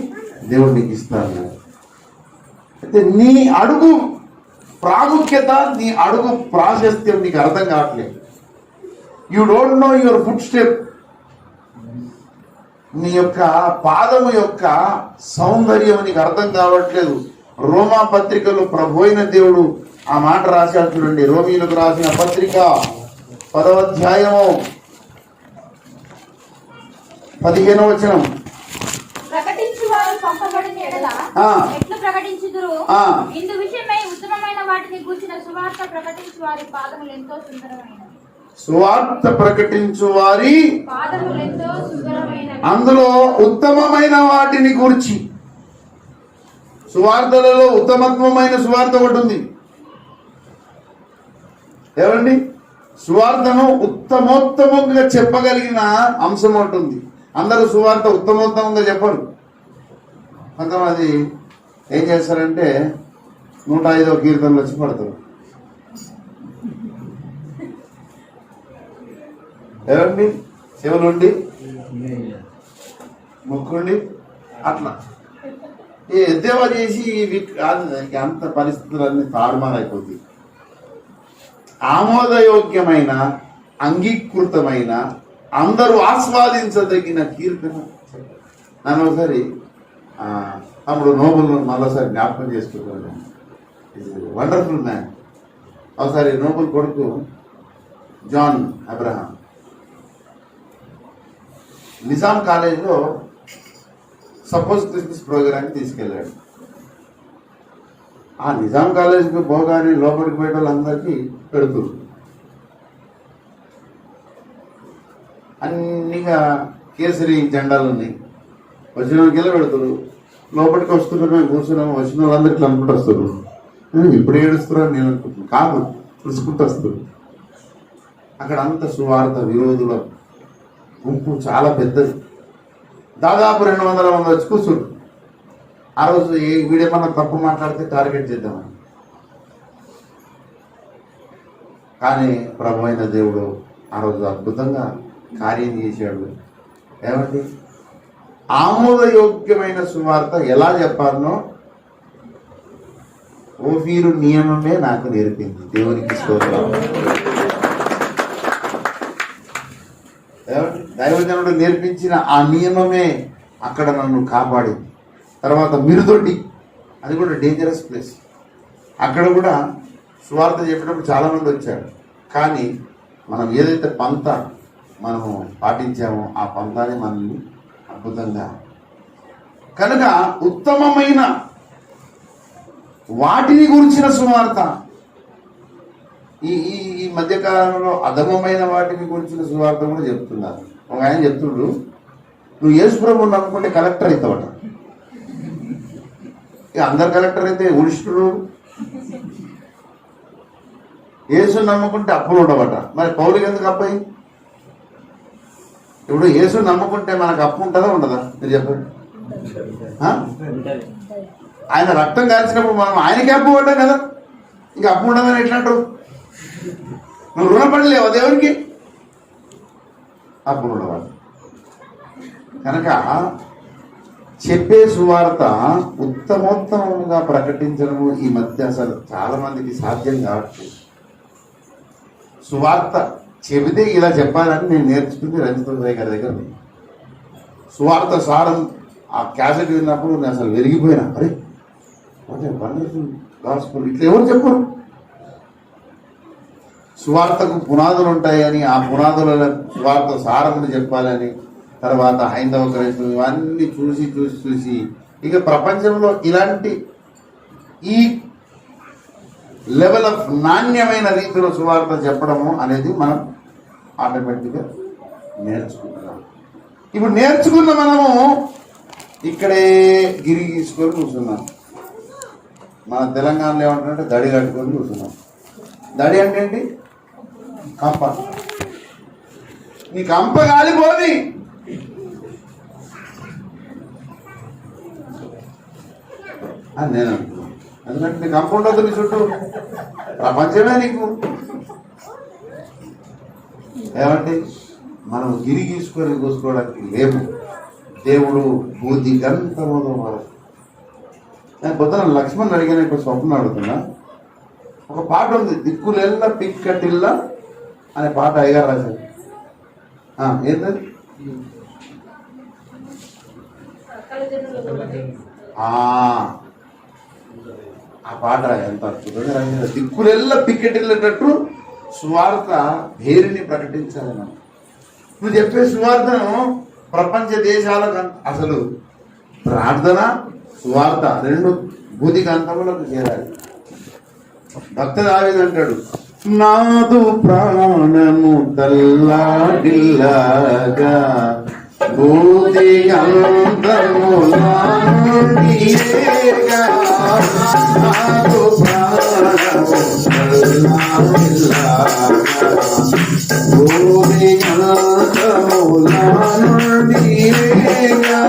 దేవుడు నీకు ఇస్తా అన్నాడు. అయితే నీ అడుగు ప్రాముఖ్యత, నీ అడుగు ప్రాశస్త్యం నీకు అర్థం కావట్లేదు. You don't know your foot step. నీ యొక్క పాదము యొక్క సౌందర్యం నీకు అర్థం కావట్లేదు. రోమా పత్రికలో ప్రభు అయిన దేవుడు ఆ మాట రాశాడు చూడండి. రోమీలకు రాసిన పత్రిక 10వ అధ్యాయము 15వ వచనం. ప్రకటించువారు పంపబడిన ఎడల ఎట్లు ప్రకటించుదురు? ఇందు విషయమై ఉత్తమమైన వాటిని గూర్చిన సువార్త ప్రకటించు వారి పాదములు ఎంతో సుందరమైనవి. సువార్త ప్రకటించు వారి పాదములు ఎంతో సుందరమైనవి. అందులో ఉత్తమమైన వాటిని గూర్చి. సువార్తలలో ఉత్తమత్వమైన సువార్త ఒకటి ఉంది. ఏమండి సువార్తను ఉత్తమోత్తమంగా చెప్పగలిగిన అంశం ఒకటి ఉంది. అందరూ సువార్త ఉత్తమోత్తమంగా చెప్పరు. కొంతమంది ఏం చేస్తారంటే 105వ కీర్తనలు వచ్చి పడతారు. ఏమండి చెవులుండి ముక్కుండి అట్లా ఈ ఎద్దేవా చేసి అంత పరిస్థితులన్నీ తారుమారైపోతుంది. ఆమోదయోగ్యమైన, అంగీకృతమైన, అందరూ ఆస్వాదించదగిన కీర్తన. నన్ను ఒకసారి అప్పుడు నోబుల్ మరోసారి జ్ఞాపకం చేసుకుంటాను. Wonderful man. ఒకసారి నోబుల్ కొడుకు జాన్ అబ్రహాం నిజాం కాలేజీలో సపోజ్ క్రిస్మస్ ప్రోగ్రామ్కి తీసుకెళ్ళాడు. ఆ నిజాం కాలేజీకి పోగానే లోపలికి పోయే వాళ్ళందరికీ పెడుతుంది. అన్నిగా కేసరి జెండాలు ఉన్నాయి. వచ్చిన వాళ్ళకి పెడుతున్నారు. లోపలికి వస్తున్నారు, మేము కూర్చున్నాము. వచ్చిన వాళ్ళందరికీ అనుకుంటూ వస్తారు. ఇప్పుడు ఏడుస్తున్నారు నేను అనుకుంటున్నాను. కాదు, చూసుకుంటూ వస్తారు. అక్కడ అంత సువార్త విరోధుల గుంపు చాలా పెద్దది. దాదాపు 200 మంది వచ్చి కూర్చుంటారు. ఆ రోజు ఏ వీడేమన్నా తప్పు మాట్లాడితే టార్గెట్ చేద్దామని. కానీ ప్రభు అయిన దేవుడు ఆ రోజు అద్భుతంగా కార్యం చేశాడు. ఏమండి ఆమోదయోగ్యమైన సువార్త ఎలా చెప్పాలనో ఓఫీరు నియమమే నాకు నేర్పింది. దేవునికి స్తోత్రం. దైవజనుడు నేర్పించిన ఆ నియమమే అక్కడ నన్ను కాపాడింది. తర్వాత మిరుదొడ్డి, అది కూడా డేంజరస్ ప్లేస్. అక్కడ కూడా సువార్త చెప్పినప్పుడు చాలామంది వచ్చారు. కానీ మనం ఏదైతే పంత మనము పాటించామో ఆ పంతాన్ని మనల్ని అద్భుతంగా. కనుక ఉత్తమమైన వాటిని గురించిన సువార్త. ఈ ఈ మధ్యకాలంలో అధమమైన వాటిని గురించిన సువార్త కూడా చెప్తున్నారు. ఒక ఆయన చెప్తుండ్రు, నువ్వు యేసు ప్రభువుని నమ్ముకుంటే కలెక్టర్ అవుతావట. ఇక అందరు కలెక్టర్ అయితే ఉడిష్టుడు. యేసు నమ్ముకుంటే అప్పులు ఉండవట. మరి పౌలుకి ఎందుకు అబ్బాయి? ఇప్పుడు యేసు నమ్ముకుంటే మనకు అప్పు ఉంటుందా ఉండదా? మీరు చెప్పండి. ఆయన రక్తం కాల్చినప్పుడు మనం ఆయనకి అప్పు పడ్డాం కదా, ఇంకా అప్పు ఉండదని ఎట్లా అంటావు? నువ్వు రుణపడలేవా దేవునికి? అప్పు ఉండవాలి. కనుక చెప్పే సువార్త ఉత్తమోత్తమంగా ప్రకటించడము ఈ మధ్య అసలు చాలా మందికి సాధ్యం కావట్లేదు. సువార్త చెబితే ఇలా చెప్పాలని నేను నేర్చుకుంది రంజిత్ గారి దగ్గర. సువార్త సారం ఆ క్యాసెట్ విన్నప్పుడు నేను అసలు వెలిగిపోయినా. అరే వండర్ఫుల్ గాస్పెల్, ఇట్లా ఎవరు చెప్పరు? సువార్తకు పునాదులు ఉంటాయని, ఆ పునాదుల సువార్త సారములు చెప్పాలని, తర్వాత హైందవ క్రైస్తవం ఇవన్నీ చూసి చూసి చూసి ఇక ప్రపంచంలో ఇలాంటి ఈ లెవెల్ ఆఫ్ నాణ్యమైన రీతిలో సువార్త చెప్పడము అనేది మనం ఆటోమేటిక్గా నేర్చుకుంటున్నాం. ఇప్పుడు నేర్చుకున్న మనము ఇక్కడే గిరి గీసుకొని కూర్చున్నాం. మన తెలంగాణలో ఏమంటారంటే దడి కట్టుకొని కూర్చున్నాం. దడి అంటే ఏంటి? కంప. నీ కంప కాలిపోని. అని నేను అంటున్నాను. ఎందుకంటే నీకు కంప ఉండదు, నీ చుట్టూ ప్రపంచమే నీకు. ఏమంటే మనం గిరి గీసుకొని కూసుకోవడానికి లేము. దేవుడు బూది గంతములో వారు. నేను పొద్దున లక్ష్మణ్ అడిగాను, ఇప్పుడు స్వప్నం అడుగుతున్నా. ఒక పాట ఉంది, దిక్కులెల్ల పిక్కటిల్ల అనే పాట అయ్యగారు రాశారు. ఏంటది? ఆ పాట ఎంత అద్భుతంగా రాశారు. దిక్కులెల్ల పిక్కటిల్లేటట్టు సువార్త భేరిని ప్రకటించాలి. మనం నువ్వు చెప్పే సువార్తను ప్రపంచ దేశాలకు అసలు ప్రార్థన సువార్త రెండు బూది గంధములకు చేరాలి. భక్త దావీదు అంటాడు, నాదు ప్రాణము తల్లాడిల్లాగా బూది గంధములా నుండిగా, నాదు ప్రాణము తల్లాడిల్లాగా బూది గంధములా నుండిగా,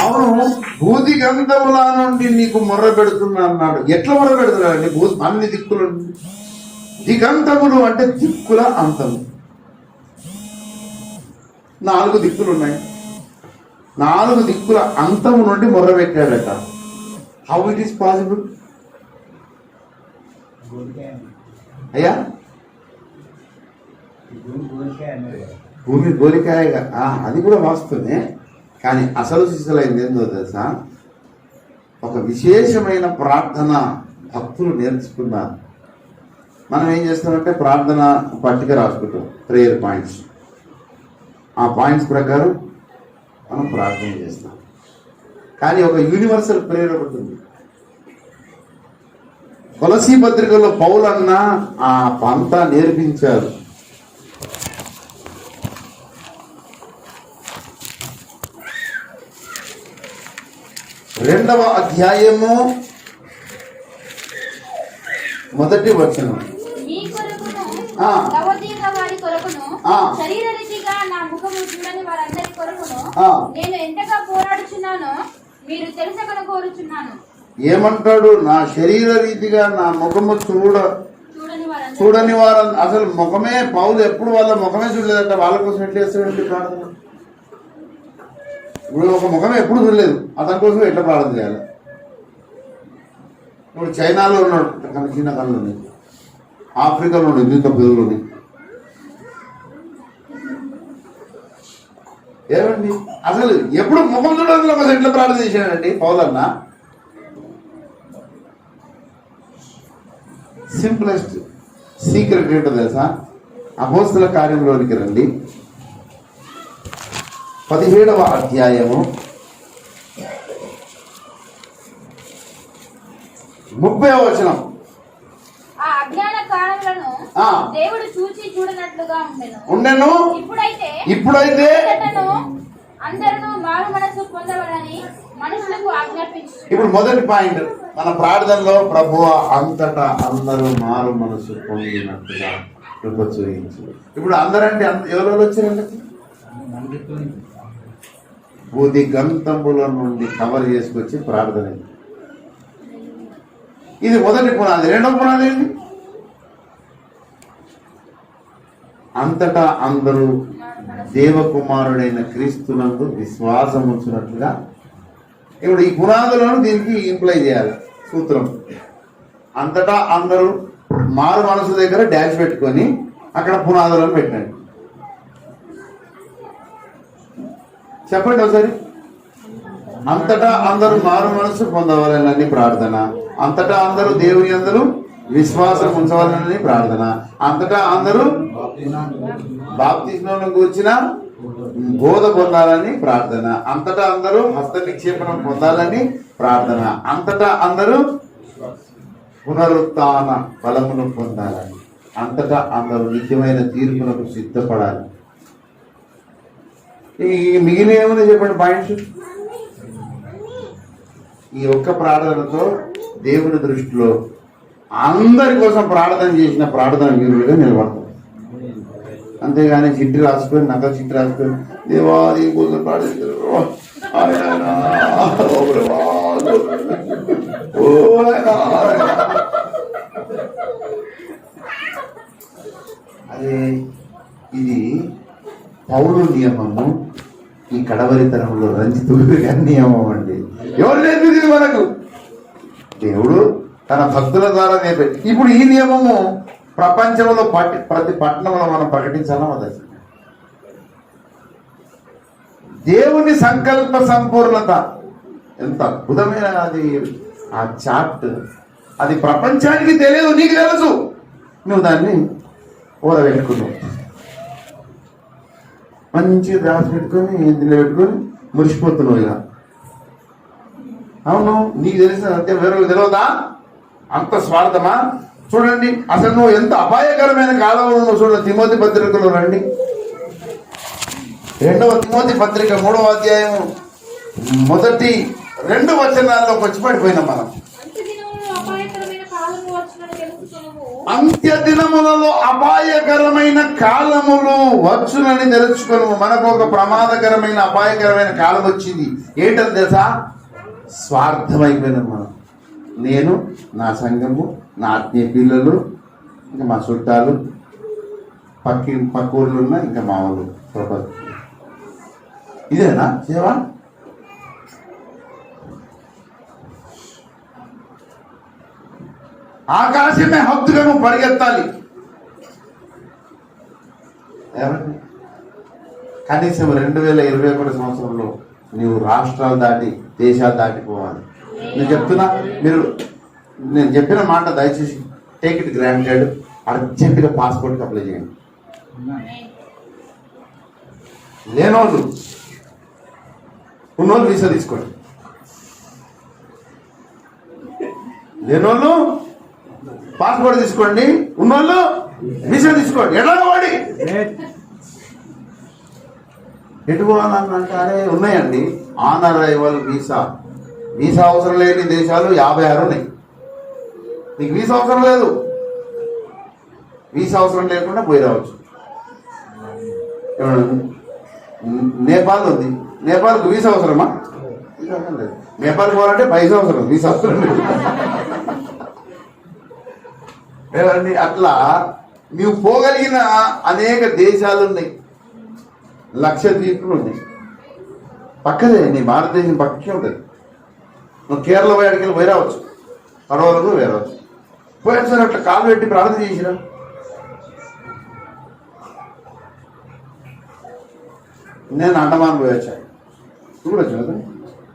అవును, బూది గంధముల నుండి నీకు మొర్ర పెడుతున్నా అన్నాడు. ఎట్లా మొర్ర పెడుతున్నాడండి? అన్ని దిక్కులు. దిగంతములు అంటే దిక్కుల అంతము. 4 దిక్కులు ఉన్నాయి. 4 దిక్కుల అంతము నుండి మొర్ర పెట్టాడట. How it is possible? అయ్యా, భూమి గోలికాయగా అది కూడా వాస్తవమే. కానీ అసలు శిశులైంది ఏందో తెలుసా? ఒక విశేషమైన ప్రార్థన భక్తులు నేర్చుకున్నారు. మనం ఏం చేస్తామంటే ప్రార్థన పట్టిక రాసుకుంటాం, ప్రేయర్ పాయింట్స్. ఆ పాయింట్స్ ప్రకారం మనం ప్రార్థన చేస్తాం. కానీ ఒక యూనివర్సల్ ప్రేయర్ ఒకటి ఉంది. కొలసీ పత్రికలో పౌలన్న ఆ పంత నేర్పించారు. రెండవ అధ్యాయము 1వ వచనం. శరీర రీతిగా నా ముఖము చూడని వారందరి కొరకును నేను ఎంతగా పోరాడుచున్నానో మీరు తెలుసకను కోరుచున్నాను. ఏమంటాడు? నా శరీర రీతిగా నా ముఖము చూడని వారు. అసలు ముఖమే పౌలు ఎప్పుడు వాళ్ళ ముఖమే చూడలేదట. వాళ్ళ కోసం ఎట్లా చేస్తాడండి ప్రార్థన? ఇప్పుడు ఒక ముఖమే ఎప్పుడు చూడలేదు, అతని కోసం ఎట్లా ప్రార్థన చేయాలి? ఇప్పుడు చైనాలో ఉన్నాడు చిన్న కళ్ళుని, ఆఫ్రికాలో ఉన్నాడు ఇంత పెరుగులోని. ఏమండి అసలు ఎప్పుడు ముఖం చూడడంలో కోసం ఎట్లా ప్రార్థన చేశాడండి పౌలన్న? సింప్లెస్ట్ సీక్రెట్ ఏంటో తెలుసా? అపోస్తల కార్యంలోనికి రండి, 17వ అధ్యాయము 30వ వచనం. ఆ అజ్ఞాన కాలములను దేవుడు చూచి చూడనట్లుగా ఉండెను. ఇప్పుడైతే అందరూ మారు మనసు పొందవలని మనుషులకు ఆజ్ఞాపించు. ఇప్పుడు మొదటి పాయింట్ మన ప్రార్థనలో, ప్రభువా అంతటా అందరూ మారు మనసు పొందినట్టుగా కృప చూయించు. ఇప్పుడు అందరంటే ఎవరెవరు వచ్చారండి? బూది గంతముల నుండి కవర్ చేసుకొచ్చి ప్రార్థన. ఇది మొదటి పునాది. రెండవ పునాది ఏంటి? అంతటా అందరూ దేవకుమారుడైన క్రీస్తునందు విశ్వాసం ఉంచినట్లుగా. ఇప్పుడు ఈ పునాదులను దీనికి ఇంప్లై చేయాలి సూత్రం. అంతటా అందరూ మారు మనసు దగ్గర డాష్ పెట్టుకొని అక్కడ పునాదులను పెట్టండి. చెప్పండి ఒకసారి. అంతటా అందరూ మారు మనసు పొందవాలని ప్రార్థన. అంతటా అందరూ దేవుని అందరూ విశ్వాసం ఉంచవాలని ప్రార్థన. అంతటా అందరూ బాప్తిస్మం కూర్చిన బోధ పొందాలని ప్రార్థన. అంతటా అందరూ హస్త నిక్షేపణ పొందాలని ప్రార్థన. అంతటా అందరూ పునరుత్థాన బలమును పొందాలని. అంతటా అందరూ నిత్యమైన తీర్పునకు సిద్ధపడాలి. ఈ మిగిలిన ఏమని చెప్పండి పాయింట్స్. ఈ ఒక్క ప్రార్థనతో దేవుని దృష్టిలో అందరి కోసం ప్రార్థన చేసిన ప్రార్థన వీరులుగా నిలబడతాం. అంతేగాని చిట్టి రాసుకొని నగ చిట్టి రాసుకొని దేవా నీ కోసం ప్రార్థించారు. అదే ఇది పౌలు నియమము. ఈ కడవరి తరంలో రంజితుడి నియమం అండి. ఎవరు నేర్పింది మనకు? దేవుడు తన భక్తుల ద్వారా నేర్పి. ఇప్పుడు ఈ నియమము ప్రపంచంలో ప్రతి పట్టణంలో మనం ప్రకటించాలా వద్దా? దేవుని సంకల్ప సంపూర్ణత ఎంత అద్భుతమైన అది. ఆ చార్ట్ అది ప్రపంచానికి తెలియదు, నీకు తెలుసు. నువ్వు దాన్ని ఓడబెట్టుకున్నావు, మంచిగా రాసి పెట్టుకొని ఇందులో పెట్టుకొని మురిసిపోతున్నావు. ఇలా అవును, నీకు తెలిసిన అంతే, వేరే తెలియదా? అంత స్వార్థమా? చూడండి అసలు నువ్వు ఎంత అపాయకరమైన కాలంలో నువ్వు చూడండి. తిమోతి పత్రికలో రండి, 2వ తిమోతి పత్రిక 3వ అధ్యాయం 1-2 వచనాల్లోకి వచ్చి పడిపోయినాం మనం. అంత్య దినములలో అపాయకరమైన కాలములు వచ్చునని తెలుసుకొను. మనకు ఒక ప్రమాదకరమైన అపాయకరమైన కాలం వచ్చింది. ఏంటది తెలుసా? స్వార్థమైపోయినాం మనం. నేను, నా సంఘము, నా ఆత్మీయ పిల్లలు, ఇంకా మా చుట్టాలు, పక్క ఊర్లు ఉన్న ఇంకా మా ఊళ్ళు ప్రపంచం. ఇదేనా సేవ? ఆకాశమే హద్దుగా నువ్వు పరిగెత్తాలి. కనీసం 2021 సంవత్సరంలో నీవు రాష్ట్రాలు దాటి దేశాలు దాటిపోవాలి. నేను చెప్తున్నా, నేను చెప్పిన మాట దయచేసి టేక్ ఇట్ గ్రాంటెడ్. అర్జెంటుగా పాస్పోర్ట్కి అప్లై చేయండి. లేనోళ్ళు, ఉన్నోళ్ళు వీసా తీసుకోండి. లేనోళ్ళు పాస్పోర్ట్ తీసుకోండి, ఉన్నోళ్ళు వీసా తీసుకోండి. ఎట్లా వాడి ఎటు పోవాలంటే అరే ఉన్నాయండి ఆన్ అరైవల్ వీసా. వీసా అవసరం లేని దేశాలు 56 ఉన్నాయి. నీకు వీసా అవసరం లేదు, వీసా అవసరం లేకుండా పోయి రావచ్చు. నేపాల్ ఉంది, నేపాల్కు వీసా అవసరమా? లేదు. నేపాల్ పోవాలంటే పైసా అవసరం, వీసా అవసరం లేదు. లేదండి, అట్లా నీవు పోగలిగిన అనేక దేశాలు ఉన్నాయి. లక్షద్వీపులు ఉన్నాయి, పక్కదే. నీ భారతదేశం పక్కకే ఉంటుంది. నువ్వు కేరళ పోయాడికి పోయి రావచ్చు, పడవలకు పోయి రావచ్చు. పోయాడు సార్ అట్లా కాలు పెట్టి ప్రార్థన చేసిరా. నేను అండమాన్ పోయొచ్చాను, ఇప్పుడు వచ్చాను కదా.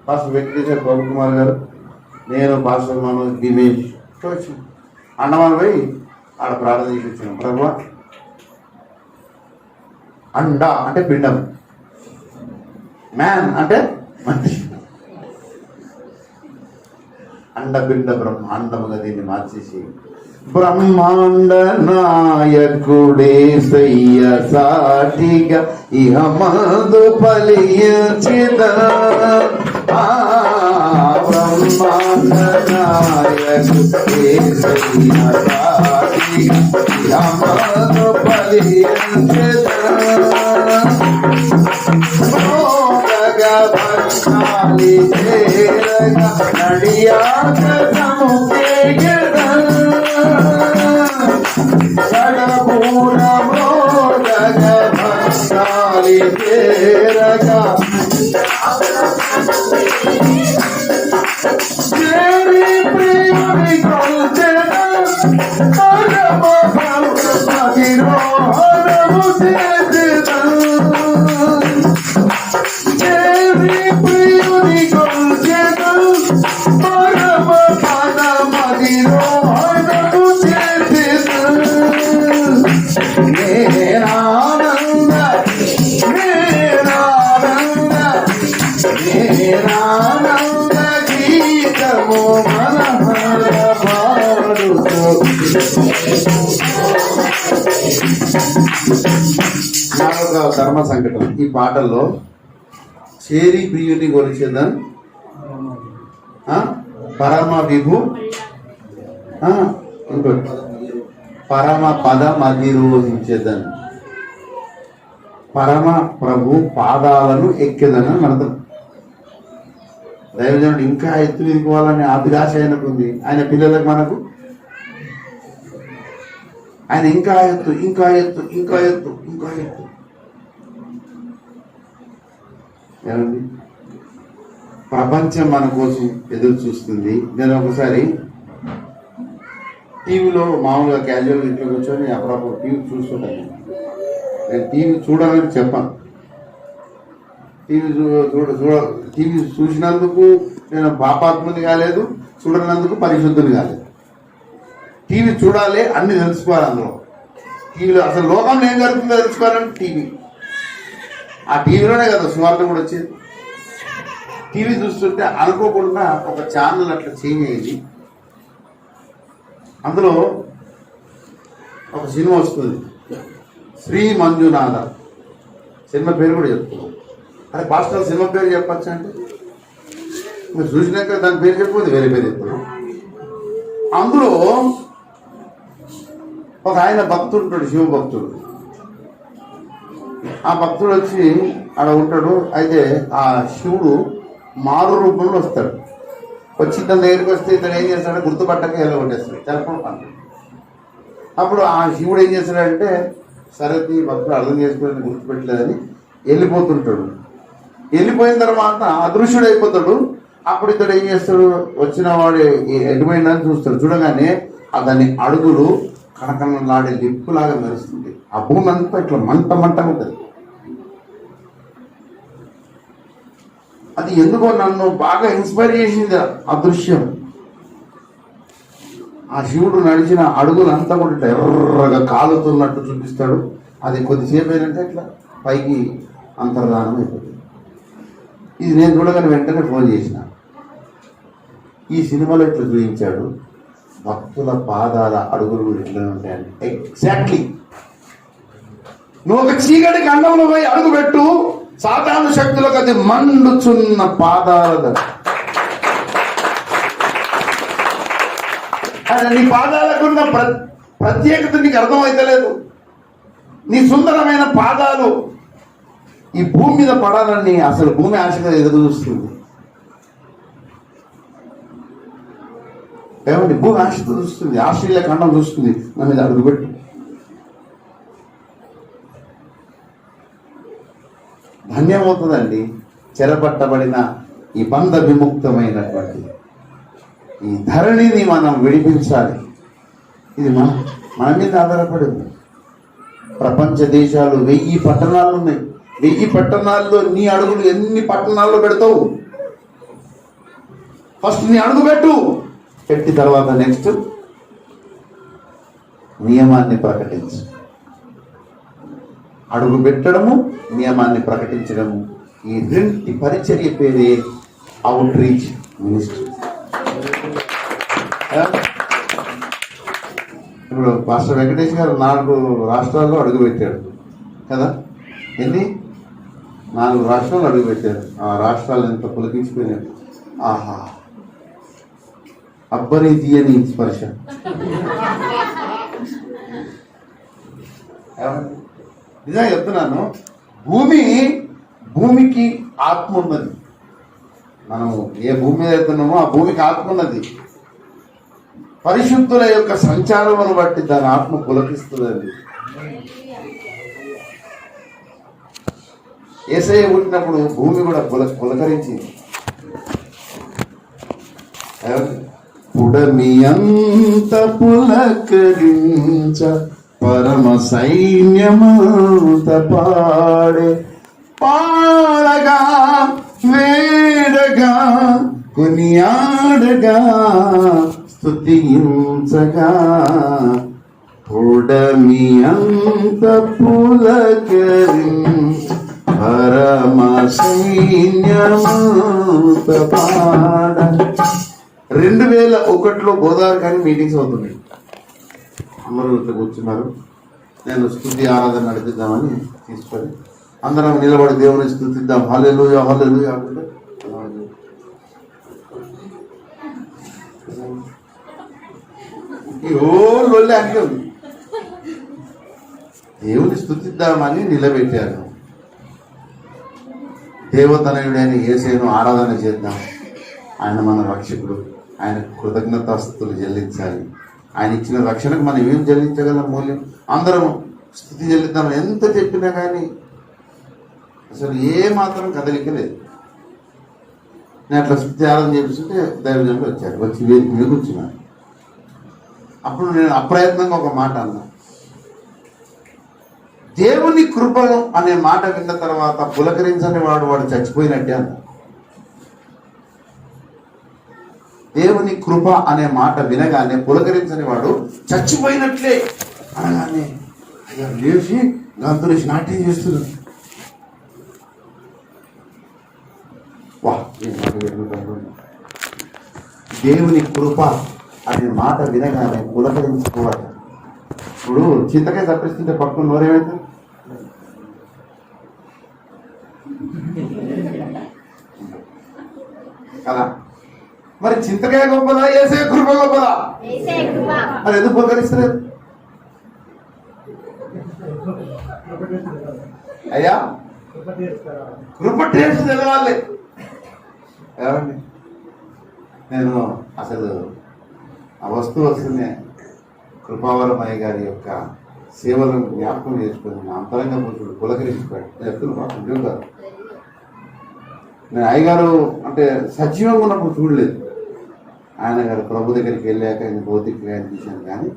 పాస్టర్ వెంకటేశ్వర పవన్ కుమార్ గారు, నేను పాస్టర్ మనోజ్ దివేష్ వచ్చాను. అండమాన్ పోయి ఆడ ప్రార్థన చేసి వచ్చాను. ప్రభువా, అండ అంటే పిండం, మ్యాన్ అంటే మనిషి, అండపిండ బ్రహ్మాండముగా దీన్ని మార్చేసి బ్రహ్మాండ నాయకుడే సయ్య సాటిగా ఇహ మందు పలియచిద. బ్రహ్మాండ నాయకుడే సయ్య సాటిగా ఇహ మందు పలియచిద. భక్తాలి చేరగా నడియాక సముకేయదా. గడపూర మోదగ భక్తాలి నాలుగవ ధర్మ సంకటం. ఈ పాటల్లో చేరి ప్రియుని కొలిచేదన్, పరమ విభు, ఇంకోటి పరమ పద మధిరోహించేదన్, పరమ ప్రభు పాదాలను ఎక్కేదని అర్థం. దైవజనుడు ఇంకా ఎత్తు ఎదుకోవాలని అభిలాష ఆయనకుంది. ఆయన పిల్లలకు మనకు ఆయన ఇంకా ఎత్తు, ఇంకా ఎత్తు, ఇంకా ఎత్తు, ఇంకా ఎత్తు. ఏమండి, ప్రపంచం మన కోసం ఎదురు చూస్తుంది. నేను ఒకసారి టీవీలో మామూలుగా క్యాజువల్ ఇంట్లో కూర్చొని అప్పుడప్పుడు టీవీ చూస్తుంటాను. నేను టీవీ చూడాలని చెప్పాను. టీవీ చూసినందుకు నేను పాపాత్ముని కాలేదు, చూడనందుకు పరిశుద్ధుని కాలేదు. టీవీ చూడాలి, అన్ని తెలుసుకోవాలి. అందులో టీవీలో అసలు లోకంలో ఏం జరుగుతుందో తెలుసుకోవాలంటే టీవీ. ఆ టీవీలోనే కదా సువార్త కూడా వచ్చేది. టీవీ చూస్తుంటే అనుకోకుండా ఒక ఛానల్ అట్లా చేంజ్ అయ్యింది. అందులో ఒక సినిమా వస్తుంది, శ్రీ మంజునాథ. సినిమా పేరు కూడా చెప్తున్నాం. అరే పాస్టర్ సినిమా పేరు చెప్పచ్చు అంటే మీరు చూసినాక దాని పేరు చెప్పదు, వేరే పేరు చెప్తున్నాం. అందులో ఒక ఆయన భక్తుడు ఉంటాడు, శివ భక్తుడు. ఆ భక్తుడు వచ్చి అక్కడ ఉంటాడు. అయితే ఆ శివుడు మారు రూపంలో వస్తాడు. వచ్చి తన దగ్గరికి వస్తే ఇతను ఏం చేస్తాడు, గుర్తుపట్టక ఎలా కొట్టేస్తాడు, తెలపడం పని. అప్పుడు ఆ శివుడు ఏం చేస్తాడంటే, సరే ఈ భక్తుడు అర్థం చేసుకుని గుర్తుపెట్టలేదని వెళ్ళిపోతుంటాడు. వెళ్ళిపోయిన తర్వాత అదృశ్యుడు అయిపోతాడు. అప్పుడు ఇతడు ఏం చేస్తాడు, వచ్చిన వాడు ఎటుపోయిందని చూస్తాడు. చూడగానే దాని అడుగులు కనకనలాడే లిప్పులాగా మెరుస్తుంది. ఆ భూమి అంతా ఇట్లా మంట మంటగా ఉంటుంది. అది ఎందుకో నన్ను బాగా ఇన్స్పైర్ చేసింది ఆ దృశ్యం. ఆ శివుడు నడిచిన అడుగులంతా కూడా ఇట్లా ఎర్రగా కాలుతున్నట్టు చూపిస్తాడు. అది కొద్దిసేపు అయినంటే ఇట్లా పైకి అంతర్ధానం అయిపోతుంది. ఇది నేను చూడగానే వెంటనే ఫోన్ చేసిన. ఈ సినిమాలో ఇట్లా చూపించాడు, భక్తుల పాదాల అడుగులు కూడా ఇట్లా ఉంటాయని. ఎగ్జాక్ట్లీ నువ్వు ఒక చీకటి ఖండంలో పోయి అడుగు పెట్టు, సాతాను శక్తులకు అది మండుచున్న పాదాల. నీ పాదాలకున్న ప్రత్యేకత నీకు అర్థమైతలేదు. నీ సుందరమైన పాదాలు ఈ భూమి మీద పడాలని అసలు భూమి ఆశగా ఎదురు చూస్తుంది. ఏమండి, భూమి ఆశతో చూస్తుంది, ఆస్ట్రేలియా ఖండం చూస్తుంది, నా మీద అడుగుపెట్టు. ధన్యమవుతుందండి చెరపట్టబడిన ఈ బంధ విముక్తమైనటువంటి ఈ ధరణిని మనం విడిపించాలి. ఇది మన మీద ఆధారపడి ఉంది. ప్రపంచ దేశాలు 1000 పట్టణాలు ఉన్నాయి. 1000 పట్టణాల్లో నీ అడుగులు ఎన్ని పట్టణాల్లో పెడతావు? ఫస్ట్ నీ అడుగు పెట్టి తర్వాత నెక్స్ట్ నియమాన్ని ప్రకటించు. అడుగు పెట్టడము, నియమాన్ని ప్రకటించడము, ఈ రెంటి పరిచర్య పేరే అవుట్ రీచ్ మినిస్ట్రీ. ఇప్పుడు పాస్టర్ వెంకటేష్ గారు 4 రాష్ట్రాల్లో అడుగుపెట్టాడు కదా. ఎన్ని 4 రాష్ట్రాలు అడుగుపెట్టారు. ఆ రాష్ట్రాలు ఎంత పులకించిపోయినాయి. ఆహా, అబ్బరి తీయని స్పర్శ. నిజంగా చెప్తున్నాను, భూమికి ఆత్మ ఉన్నది. మనం ఏ భూమి మీద వెళ్తున్నామో ఆ భూమికి ఆత్మ ఉన్నది. పరిశుద్ధుల యొక్క సంచారమును బట్టి దాని ఆత్మ పులకిస్తుందండి. యేసయ్య పుట్టినప్పుడు భూమి కూడా పులకరించింది. పుడమి అంత పులకరించ పరమ సైన్యమంత పాడగా వేడగా కొనియాడగా స్తుతించగా పుడమి అంత పులకరించ పరమ సైన్యమంత పాడ. 2001లో గోదావరి కానీ మీటింగ్స్ అవుతున్నాయి. అందరూ ఇట్లా కూర్చున్నారు. నేను స్తుతి ఆరాధన నడిపిద్దామని తీసుకొని అందరం నిలబడి దేవుని స్తుతిద్దాం, హల్లెలూయా హల్లెలూయా అంటే ఈ రోజు అంటే ఉంది. దేవుని స్తుతిద్దామని నిలబెట్టాను. దేవతనయుడైన యేసును ఆరాధన చేద్దాం. ఆయన మన రక్షకుడు, ఆయన కృతజ్ఞతాస్తుతులు చెల్లించాలి. ఆయన ఇచ్చిన రక్షణకు మనం ఏం చెల్లించగలం మూల్యం? అందరం స్తుతి చెల్లిద్దామని ఎంత చెప్పినా కానీ అసలు ఏ మాత్రం కదలిక లేదు. నేను అట్లా స్తుతి ఆరాధన చేస్తుంటే దైవజనులు వచ్చారు, వచ్చి వేదిక మీద కూర్చున్నారు. అప్పుడు నేను అప్రయత్నంగా ఒక మాట అన్నా, దేవుని కృపను అనే మాట విన్న తర్వాత పులకరించని వాడు చచ్చిపోయినట్టే అన్న. దేవుని కృప అనే మాట వినగానే పులకరించని వాడు చచ్చిపోయినట్లే అనగానే అయ్యా లేచి గంతులేసి నాట్యం చేస్తున్నాడు. వా దేవుని కృప అనే మాట వినగానే పులకరించుకోవాలి. ఇప్పుడు చింతకాయ తప్పిస్తుంటే పక్కన నోరేమైతే కదా, మరి చింతకాయ గొప్పదా యేసయ్య కృప గొప్పదా? మరి ఎందుకు పులకరిస్తలేదు? అయ్యా కృప టేస్ట్ తెలవాలి. ఏమండి నేను అసలు ఆ వస్తువు వస్తుంది కృపావరమయ్య గారి యొక్క సేవలను జ్ఞాపకం చేసుకుని నా అంతరంగా పురుషుడు పులకరించిపోయాడు. చెప్తున్నాను కాదు, నేను అయ్యగారు అంటే సజీవంగా ఉన్నప్పుడు చూడలేదు. ఆయన గారు ప్రభు దగ్గరికి వెళ్ళాక ఆయన భౌతికంగా చూశాను, కానీ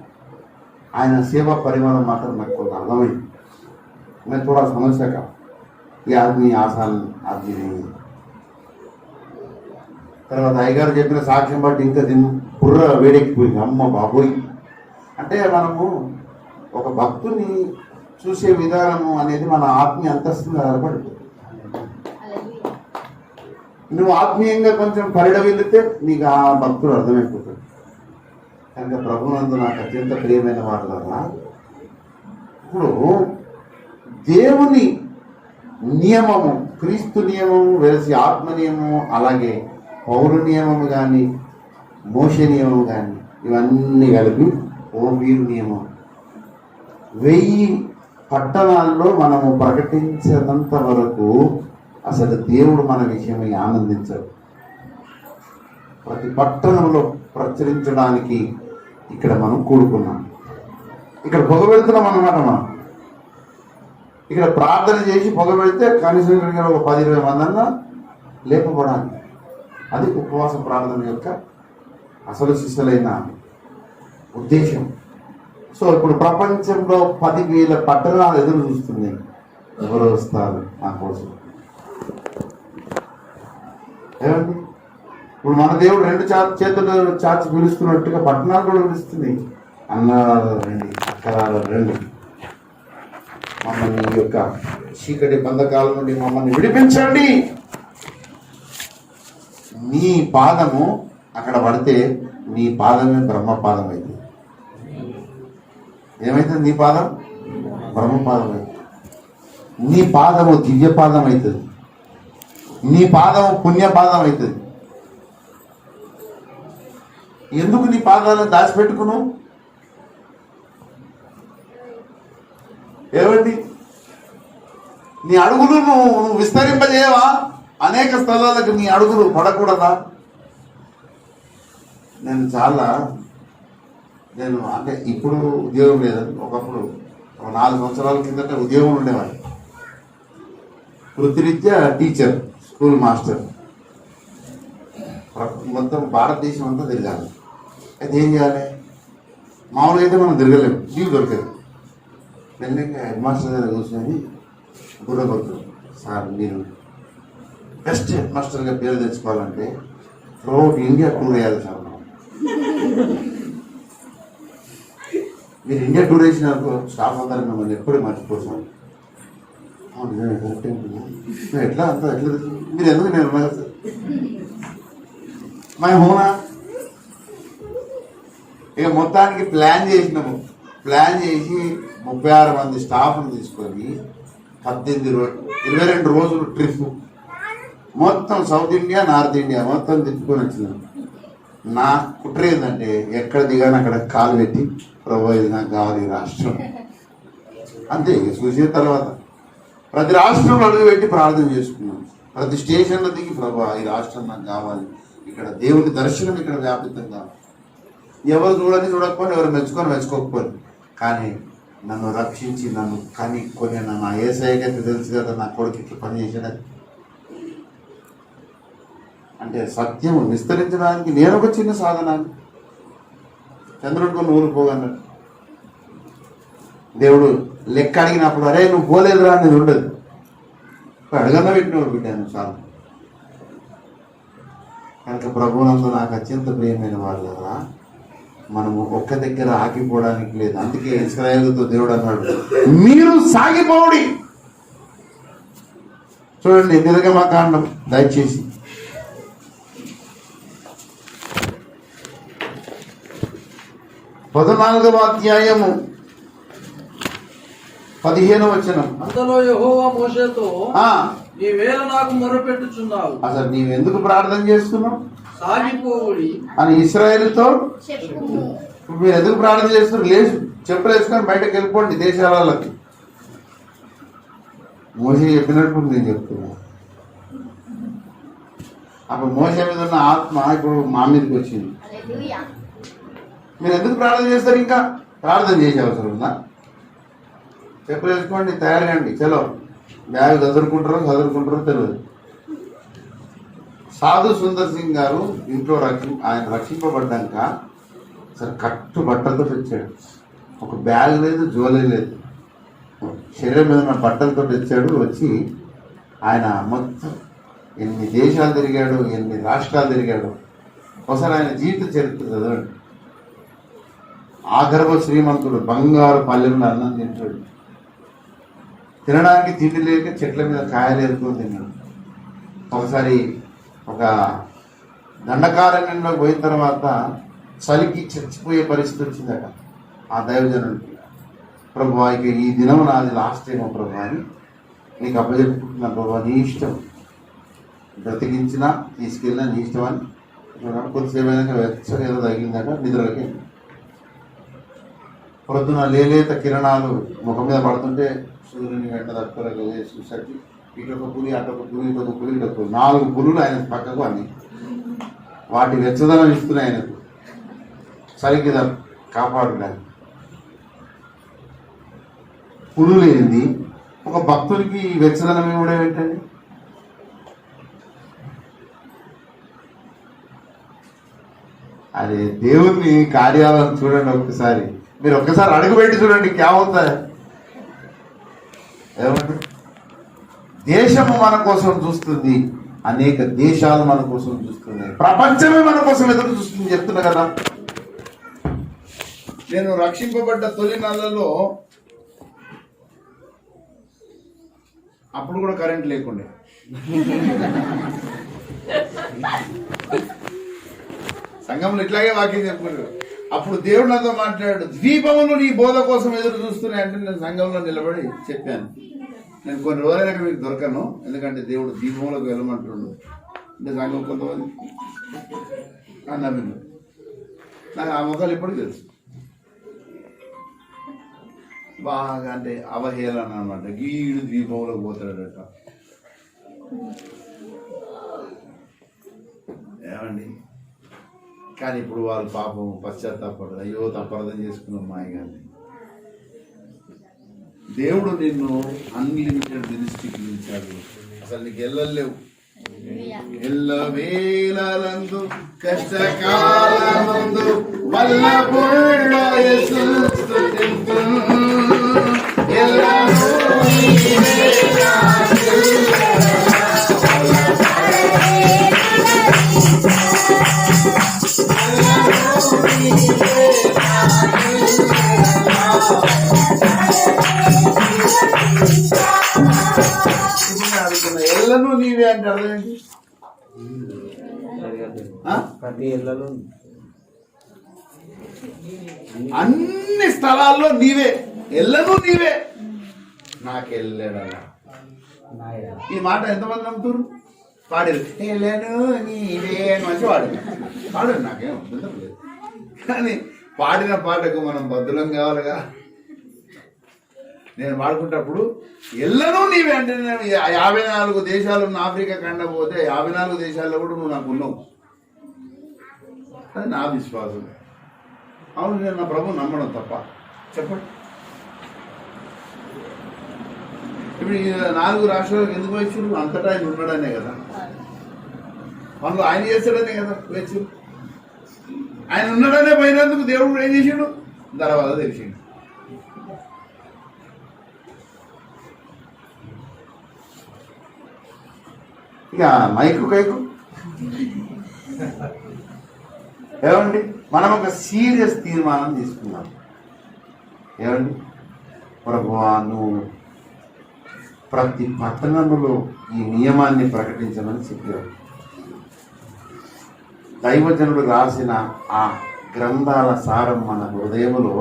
ఆయన సేవా పరిమాణం మాత్రం నాకు కొంత అర్థమైంది. నేను थोड़ा समझ सका ये आदमी आसान आदमी नहीं है. తర్వాత అయ్యగారు చెప్పిన సాక్ష్యం బట్టి ఇంకా బుర్ర వేడెక్కిపోయింది. అమ్మ బాబోయ్ అంటే మనము ఒక భక్తుని చూసే విధానము అనేది మన ఆత్మీయ అంతస్తుని ఆధారపడుతుంది. నువ్వు ఆత్మీయంగా కొంచెం పరిడవిల్లితే నీకు ఆ భక్తుడు అర్థమైపోతుంది. కనుక ప్రభునందు నాకు అత్యంత ప్రియమైన వాళ్ళ ఇప్పుడు దేవుని నియమము, క్రీస్తు నియమము వెలిసి ఆత్మ నియమము, అలాగే పౌర నియమము కానీ మోషే నియమము కానీ ఇవన్నీ కలిపి వీరు నియమం. 1000 పట్టణాల్లో మనము ప్రకటించినంత వరకు అసలు దేవుడు మన విషయమై ఆనందించడు. ప్రతి పట్టణంలో ప్రచురించడానికి ఇక్కడ మనం కూడుకున్నాం. ఇక్కడ పొగ పెడుతున్నాం అన్నమాట. మనం ఇక్కడ ప్రార్థన చేసి పొగ పెడితే కనీసం ఒక 10-20 మంది అన్నా లేపబడాలి. అది ఉపవాస ప్రార్థన యొక్క అసలు శిష్యులైన ఉద్దేశం. సో ఇప్పుడు ప్రపంచంలో 10,000 పట్టణాలు ఎదురు చూస్తున్నాయి. ఎవరు వస్తారు నా కోసం? ఏమండి ఇప్పుడు మన దేవుడు 2 చేతులు చాచి పిలుస్తున్నట్టుగా పట్టణాలు కూడా పిలుస్తున్నాయి. అన్నారాలు రండి, అక్కరాలు రండి, మమ్మల్ని ఈ యొక్క చీకటి బంధకాల నుండి మమ్మల్ని విడిపించండి. నీ పాదము అక్కడ పడితే నీ పాదమే బ్రహ్మపాదం అయింది. ఏమైతుంది? నీ పాదం బ్రహ్మపాదం అయింది. నీ పాదము దివ్యపాదం అవుతుంది. నీ పాదము పుణ్యపాదం అవుతుంది. ఎందుకు నీ పాదాలను దాచిపెట్టుకున్నావు? ఏమండి నీ అడుగులు నువ్వు విస్తరింపజేయవా? అనేక స్థలాలకు నీ అడుగులు పడకూడదా? నేను అంటే ఇప్పుడు ఉద్యోగం లేదని, ఒకప్పుడు 4 సంవత్సరాల కిందట ఉద్యోగం ఉండేవాడిని. వృత్తిరీత్యా టీచర్, స్కూల్ మాస్టర్. మొత్తం భారతదేశం అంతా తిరగాలి. అయితే ఏం చేయాలి? మామూలుగా అయితే మనం తిరగలేము, లీవ్ దొరకదు. మెల్లగా హెడ్ మాస్టర్ దగ్గర కూర్చొని గుర్రపడుతుంది, సార్ మీరు బెస్ట్ హెడ్ మాస్టర్గా పేరు తెచ్చుకోవాలంటే త్రూఅవుట్ ఇండియా టూర్ వేయాలి సార్. మీరు ఇండియా టూర్ వేసినారు స్టాఫ్ అందరం మిమ్మల్ని ఎప్పుడూ మర్చిపోతాం. ఎట్లా అంతా ఎట్లా మీరు ఎందుకు నేను मैं हूँ ना ఇక మొత్తానికి ప్లాన్ చేసినాము. ప్లాన్ చేసి 36 మంది స్టాఫ్ను తీసుకొని 22 రోజులు ట్రిప్ మొత్తం సౌత్ ఇండియా నార్త్ ఇండియా మొత్తం తిప్పుకొని వచ్చినాం. నా కుట్ర ఏంటంటే ఎక్కడ దిగాను అక్కడ కాలు పెట్టి ప్రభు ఇది నాకు కావాలి ఈ రాష్ట్రం అంతే. ఇక చూసిన తర్వాత ప్రతి రాష్ట్రంలో అడుగు పెట్టి ప్రార్థన చేసుకున్నాం. ప్రతి స్టేషన్లో దిగి ప్రభు ఈ రాష్ట్రం నాకు కావాలి, ఇక్కడ దేవుని దర్శనం ఇక్కడ వ్యాపితం కావాలి. ఎవరు చూడకపోయినా ఎవరు మెచ్చుకోకపోరు, కానీ నన్ను రక్షించి నన్ను కొని నా ఏసైకైతే తెలుసు కదా నా కొడుకు ఇట్లా పని చేసేదని. అంటే సత్యం విస్తరించడానికి నేను ఒక చిన్న సాధనాన్ని చంద్రుడికి నూరు పోగన్నట్టు. దేవుడు లెక్క అడిగినప్పుడు అరే నువ్వు పోలేదురా అనేది ఉండదు. అడగన్న పెట్టినవాడు బిడ్డాను చాలు. కనుక ప్రభువునందు నాకు అత్యంత ప్రియమైన వారు కదా, మనము ఒక్క దగ్గర ఆగిపోవడానికి లేదు. అందుకే ఇశ్రాయేలుతో దేవుడు అన్నాడు మీరు సాగిపోవుడి. చూడండి నిర్గమకాండం దయచేసి 14వ అధ్యాయము 15వ వచనం. అంతలో యెహోవా మోషేతో నీవేళ నాకు మొరపెట్టుచున్నావు, అసలు నీవెందుకు ప్రార్థన చేస్తున్నావు సాగిపోవుడి అని ఇశ్రాయేలుతో మీరు ఎందుకు ప్రార్థన చేస్తున్నారు? లేచి చెప్పులు వేసుకొని బయటకు వెళ్ళిపోండి దేశాలకి. మోషే చెప్పినట్టు నేను చెప్తున్నా. అప్పుడు మోషే మీద ఉన్న ఆత్మ ఇప్పుడు మా మీదకి వచ్చింది. మీరు ఎందుకు ప్రార్థన చేస్తారు? ఇంకా ప్రార్థన చేసే అవసరం ఉందా? చెప్పులు వేసుకోండి, తయారుగాండి, చలో బ్యాగ్ చదువుకుంటారో తెలియదు. సాధు సుందర్ సింగ్ గారు ఇంట్లో ఆయన రక్షింపబడ్డాక సరే కట్టు బట్టలతో తెచ్చాడు. ఒక బ్యాగ్ లేదు, జోలే లేదు, శరీరం మీద ఉన్న బట్టలతో తెచ్చాడు. వచ్చి ఆయన మొత్తం ఎన్ని దేశాలు తిరిగాడు, ఎన్ని రాష్ట్రాలు తిరిగాడు. ఒకసారి ఆయన జీవిత చరిత్ర చదవండి. ఆగర్భ శ్రీమంతుడు, బంగారు పల్లెల్లో అన్నం తింటాడు, తినడానికి తిండి లేక చెట్ల మీద కాయలు ఏరుకొని తిన్నాడు. ఒకసారి ఒక దండకారణ్యంలోకి పోయిన తర్వాత చలికి చచ్చిపోయే పరిస్థితి వచ్చిందట ఆ దైవజనుడికి. ప్రభు ఇక ఈ దినం నాది లాస్ట్ ఏమో ప్రభు అని నీకు అప్పచెప్పుకుంటున్నా ప్రభు, నీ ఇష్టం, బ్రతికించినా తీసుకెళ్ళినా నీ ఇష్టం అని. కొద్దిసేపు అయినాక వెచ్చగా ఏదో తగిలిందట, నిద్రలకి పొద్దున లేలేత కిరణాలు ముఖం మీద పడుతుంటే సూర్యుని వెంట దక్కరకు చూసరికి ఇటొక పులి అటొక పులి ఇటొక పులి ఇటొక 4 పులులు ఆయన పక్కకు అన్ని వాటి వెచ్చదనం ఇస్తున్నాయి ఆయనకు సరిగ్గా కాపాడడానికి. పులు లేనిది ఒక భక్తుడికి వెచ్చదనం ఇవ్వడం ఏంటండి? అదే దేవుని కార్యాలను చూడండి ఒక్కసారి, మీరు ఒక్కసారి అడుగుపెట్టి చూడండి క్యావుతా. ఏమంటే దేశము మన కోసం చూస్తుంది, అనేక దేశాలు మన కోసం చూస్తున్నాయి, ప్రపంచమే మన కోసం ఎదురు చూస్తుంది చెప్తున్నా కదా. నేను రక్షింపబడ్డ తొలి నెలలో అప్పుడు కూడా కరెంట్ లేకుండే. సంఘంలో ఇట్లాగే వాక్యం చెప్పుకున్నారు. అప్పుడు దేవుడు నాతో మాట్లాడాడు, ద్వీపములు నీ బోధ కోసం ఎదురు చూస్తున్నాయి అంటే నేను సంఘంలో నిలబడి చెప్పాను. నేను కొన్ని రోజులైనా మీకు దొరకను, ఎందుకంటే దేవుడు దీపంలోకి వెళ్ళమంటున్నాడు. అంటే సంఘం కొంతమంది నమ్మిండు. నాకు ఆ ముఖాలు ఎప్పుడు తెలుసు బాగా, అంటే అవహేళన అనమాట. గీడు దీపంలోకి పోతాడట. ఏమండి, కానీ ఇప్పుడు వాళ్ళు పాపం పశ్చాత్తాపడదు. అయ్యో తప్పర్థం చేసుకున్నాం మాయ గారిని. దేవుడు నిన్ను అన్లిమిటెడ్ మినిస్ట్రీకి ఇచ్చాడు. అసలు నీకు ఎల్లలేవు. ఎల్లవేళలందు కష్టకాలమందు వల్లపుల్లో యేసును స్తుతింతు. ఎల్లను నీవే అంటే అర్థమేంటి? అన్ని స్థలాల్లో నీవే, ఎల్లను నీవే, నాకెళ్ళాడలా. ఈ మాట ఎంతమంది నమ్ముతారు? పాడారు ఎల్లను నీవే అని మంచి పాడారు నాకేం అభ్యంతరం లేదు. కానీ పాడిన పాటకు మనం బద్దులం కావాలిగా. నేను పాడుకుంటప్పుడు ఎల్లను నీవే అంటే, నేను 54 దేశాలు ఉన్న ఆఫ్రికా ఖండం పోతే 54 దేశాల్లో కూడా నువ్వు నాకు ఉన్నావు. అది నా విశ్వాసం. అవును, నేను నా ప్రభు నమ్మడం తప్ప? చెప్పండి. ఇప్పుడు ఈ 4 రాష్ట్రాలకు ఎందుకు వచ్చారు? అంతటా ఆయన ఉన్నాడనే కదా, పనులు ఆయన చేస్తాడనే కదా వచ్చారు. ఆయన ఉన్నాడనే పోయినందుకు దేవుడు ఏం చేసాడు? తర్వాత తెలిసిండు. ఇక మైకు కైకు ఏమండి, మనం ఒక సీరియస్ తీర్మానం తీసుకున్నాం. ఏమండి, ప్రభువా నువ్వు ప్రతి పట్టణంలో ఈ నియమాన్ని ప్రకటించమని చెప్పారు. దైవజనుడు రాసిన ఆ గ్రంథాల సారం మన హృదయములో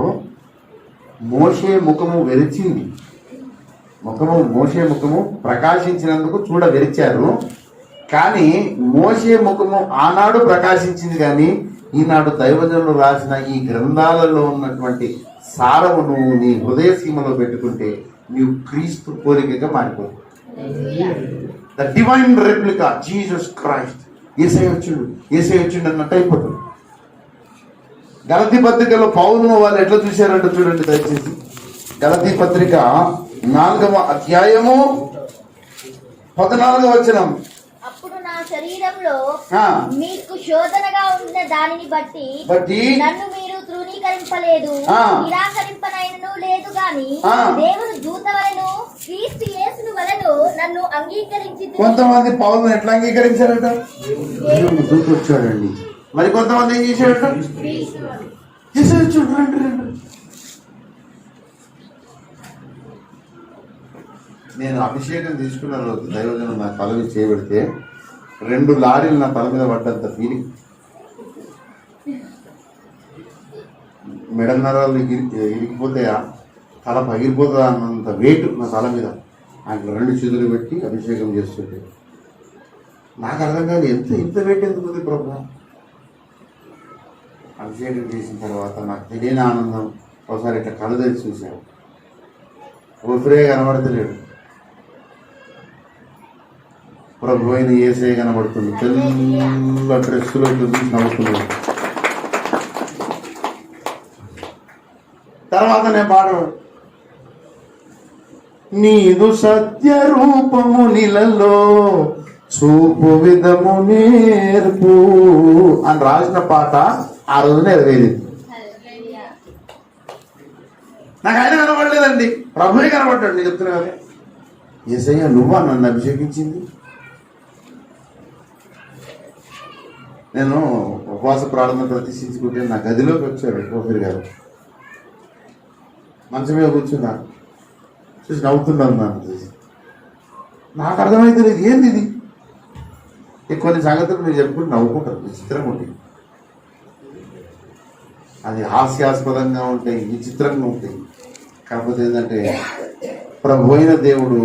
మోషే ముఖము వెరిచింది. మోషే ముఖము ప్రకాశించినందుకు చూడ వెరిచారు. కానీ మోషే ముఖము ఆనాడు ప్రకాశించింది, కానీ ఈనాడు దైవజనులు రాసిన ఈ గ్రంథాలలో ఉన్నటువంటి సారము నువ్వు నీ హృదయ సీమలో పెట్టుకుంటే నీవు క్రీస్తు పోలికగా మారిపోతుంది. The divine replica Jesus Christ. ఏసై వచ్చిండు అన్నట్టు అయిపోతుంది. గలతీ పత్రికలో పౌలును వాళ్ళు ఎట్లా చూశారంటే చూడండి దయచేసి. గలతీ పత్రిక 4వ అధ్యాయము 14వ వచనం. అప్పుడు నా శరీరంలో మీకు శోధనగా ఉన్న దానిని బట్టి నన్ను మీరు తృణీకరింపలేదు, నిరాకరింపనైనను లేదు గాని దేవుని దూత వలెను క్రీస్తు యేసును వలెను నన్ను అంగీకరించి. కొంతమంది పౌలును ఎట్లా అంగీకరించారట? దేవుని దూత వచ్చాడండి. మరి కొంతమంది ఏం చేశారట? నేను అభిషేకం తీసుకున్న రోజు దైవజనం నా తల మీద చేయబెడితే 2 లారీలు నా తల మీద పడ్డంత ఫీలింగ్. మెడన్నరాలు ఇరిగిపోతే తల పగిలిపోతుందా అన్నంత వెయిట్ నా తల మీద. ఆయన 2 చేతులు పెట్టి అభిషేకం చేస్తుంటే నాకు అర్థం కాదు, ఇంత వెయిట్ ఎందుకు ఉంది ప్రభు. అభిషేకం చేసిన తర్వాత నాకు తెలియని ఆనందం. ఒకసారి ఇట్లా కళ్ళు తెరిచి చూశాను, ఊపిరే కనబడతలేడు. ప్రభు అయిన యేసయ్య కనబడుతుంది. తెల్ల డ్రెస్సులో చూసి నవ్వుతున్నాడు. తర్వాత నేను పాడు నీదు సత్య రూపము నిలలో చూపు విధము నేర్పు అని రాసిన పాట ఆ రోజు నెరవేరింది. నాకు ఆయన కనబడలేదండి, ప్రభునే కనబడ్డాడు. నేను చెప్తున్నా కదా, యేసయ్య నువ్వా నన్ను అభిషేకించింది? నేను ఉపవాస ప్రార్థన ప్రతిష్ఠించుకుంటే నా గదిలోకి వచ్చాడు ప్రొఫెసర్ గారు. మంచం మీద కూర్చున్నాను, చూసి నవ్వుతున్నాను. నన్ను చూసి నాకు అర్థమైతే లేదు, ఏంది ఇది? కొన్ని సంగతులు మీరు చెప్పుకుంటూ నవ్వుకుంటారు, విచిత్రంగా ఉంటాయి. అది హాస్యాస్పదంగా ఉంటాయి, విచిత్రంగా ఉంటాయి. కాకపోతే ఏంటంటే ప్రభు అయిన దేవుడు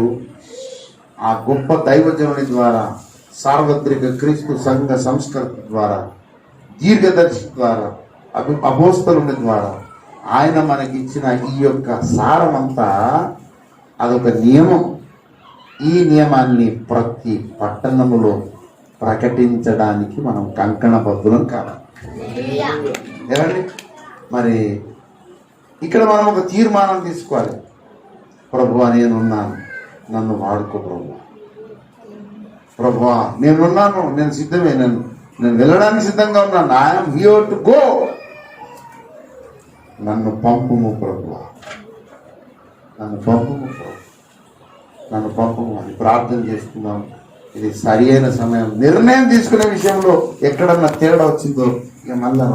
ఆ గొప్ప దైవజనుని ద్వారా, సార్వత్రిక క్రీస్తు సంఘ సంస్కరణ ద్వారా, దీర్ఘదర్శి ద్వారా, అపోస్తలుని ద్వారా ఆయన మనకిచ్చిన ఈ యొక్క సారమంతా అదొక నియమం. ఈ నియమాన్ని ప్రతి పట్టణములో ప్రకటించడానికి మనం కంకణబద్ధులం కావాలి. ఏమండి, మరి ఇక్కడ మనం ఒక తీర్మానం తీసుకోవాలి. ప్రభువా నేనున్నాను, నన్ను వాడుకో ప్రభు. ప్రభువా నేనున్నాను, నేను సిద్ధమే, నేను వెళ్ళడానికి సిద్ధంగా ఉన్నాను. I'm here to go. నన్ను పంపుము ప్రభువా, నన్ను పంపుము ప్రభు, నన్ను పంపుము అని ప్రార్థన చేసుకుందాం. ఇది సరి అయిన సమయం. నిర్ణయం తీసుకునే విషయంలో ఎక్కడన్నా తేడా వచ్చిందో ఇక మళ్ళా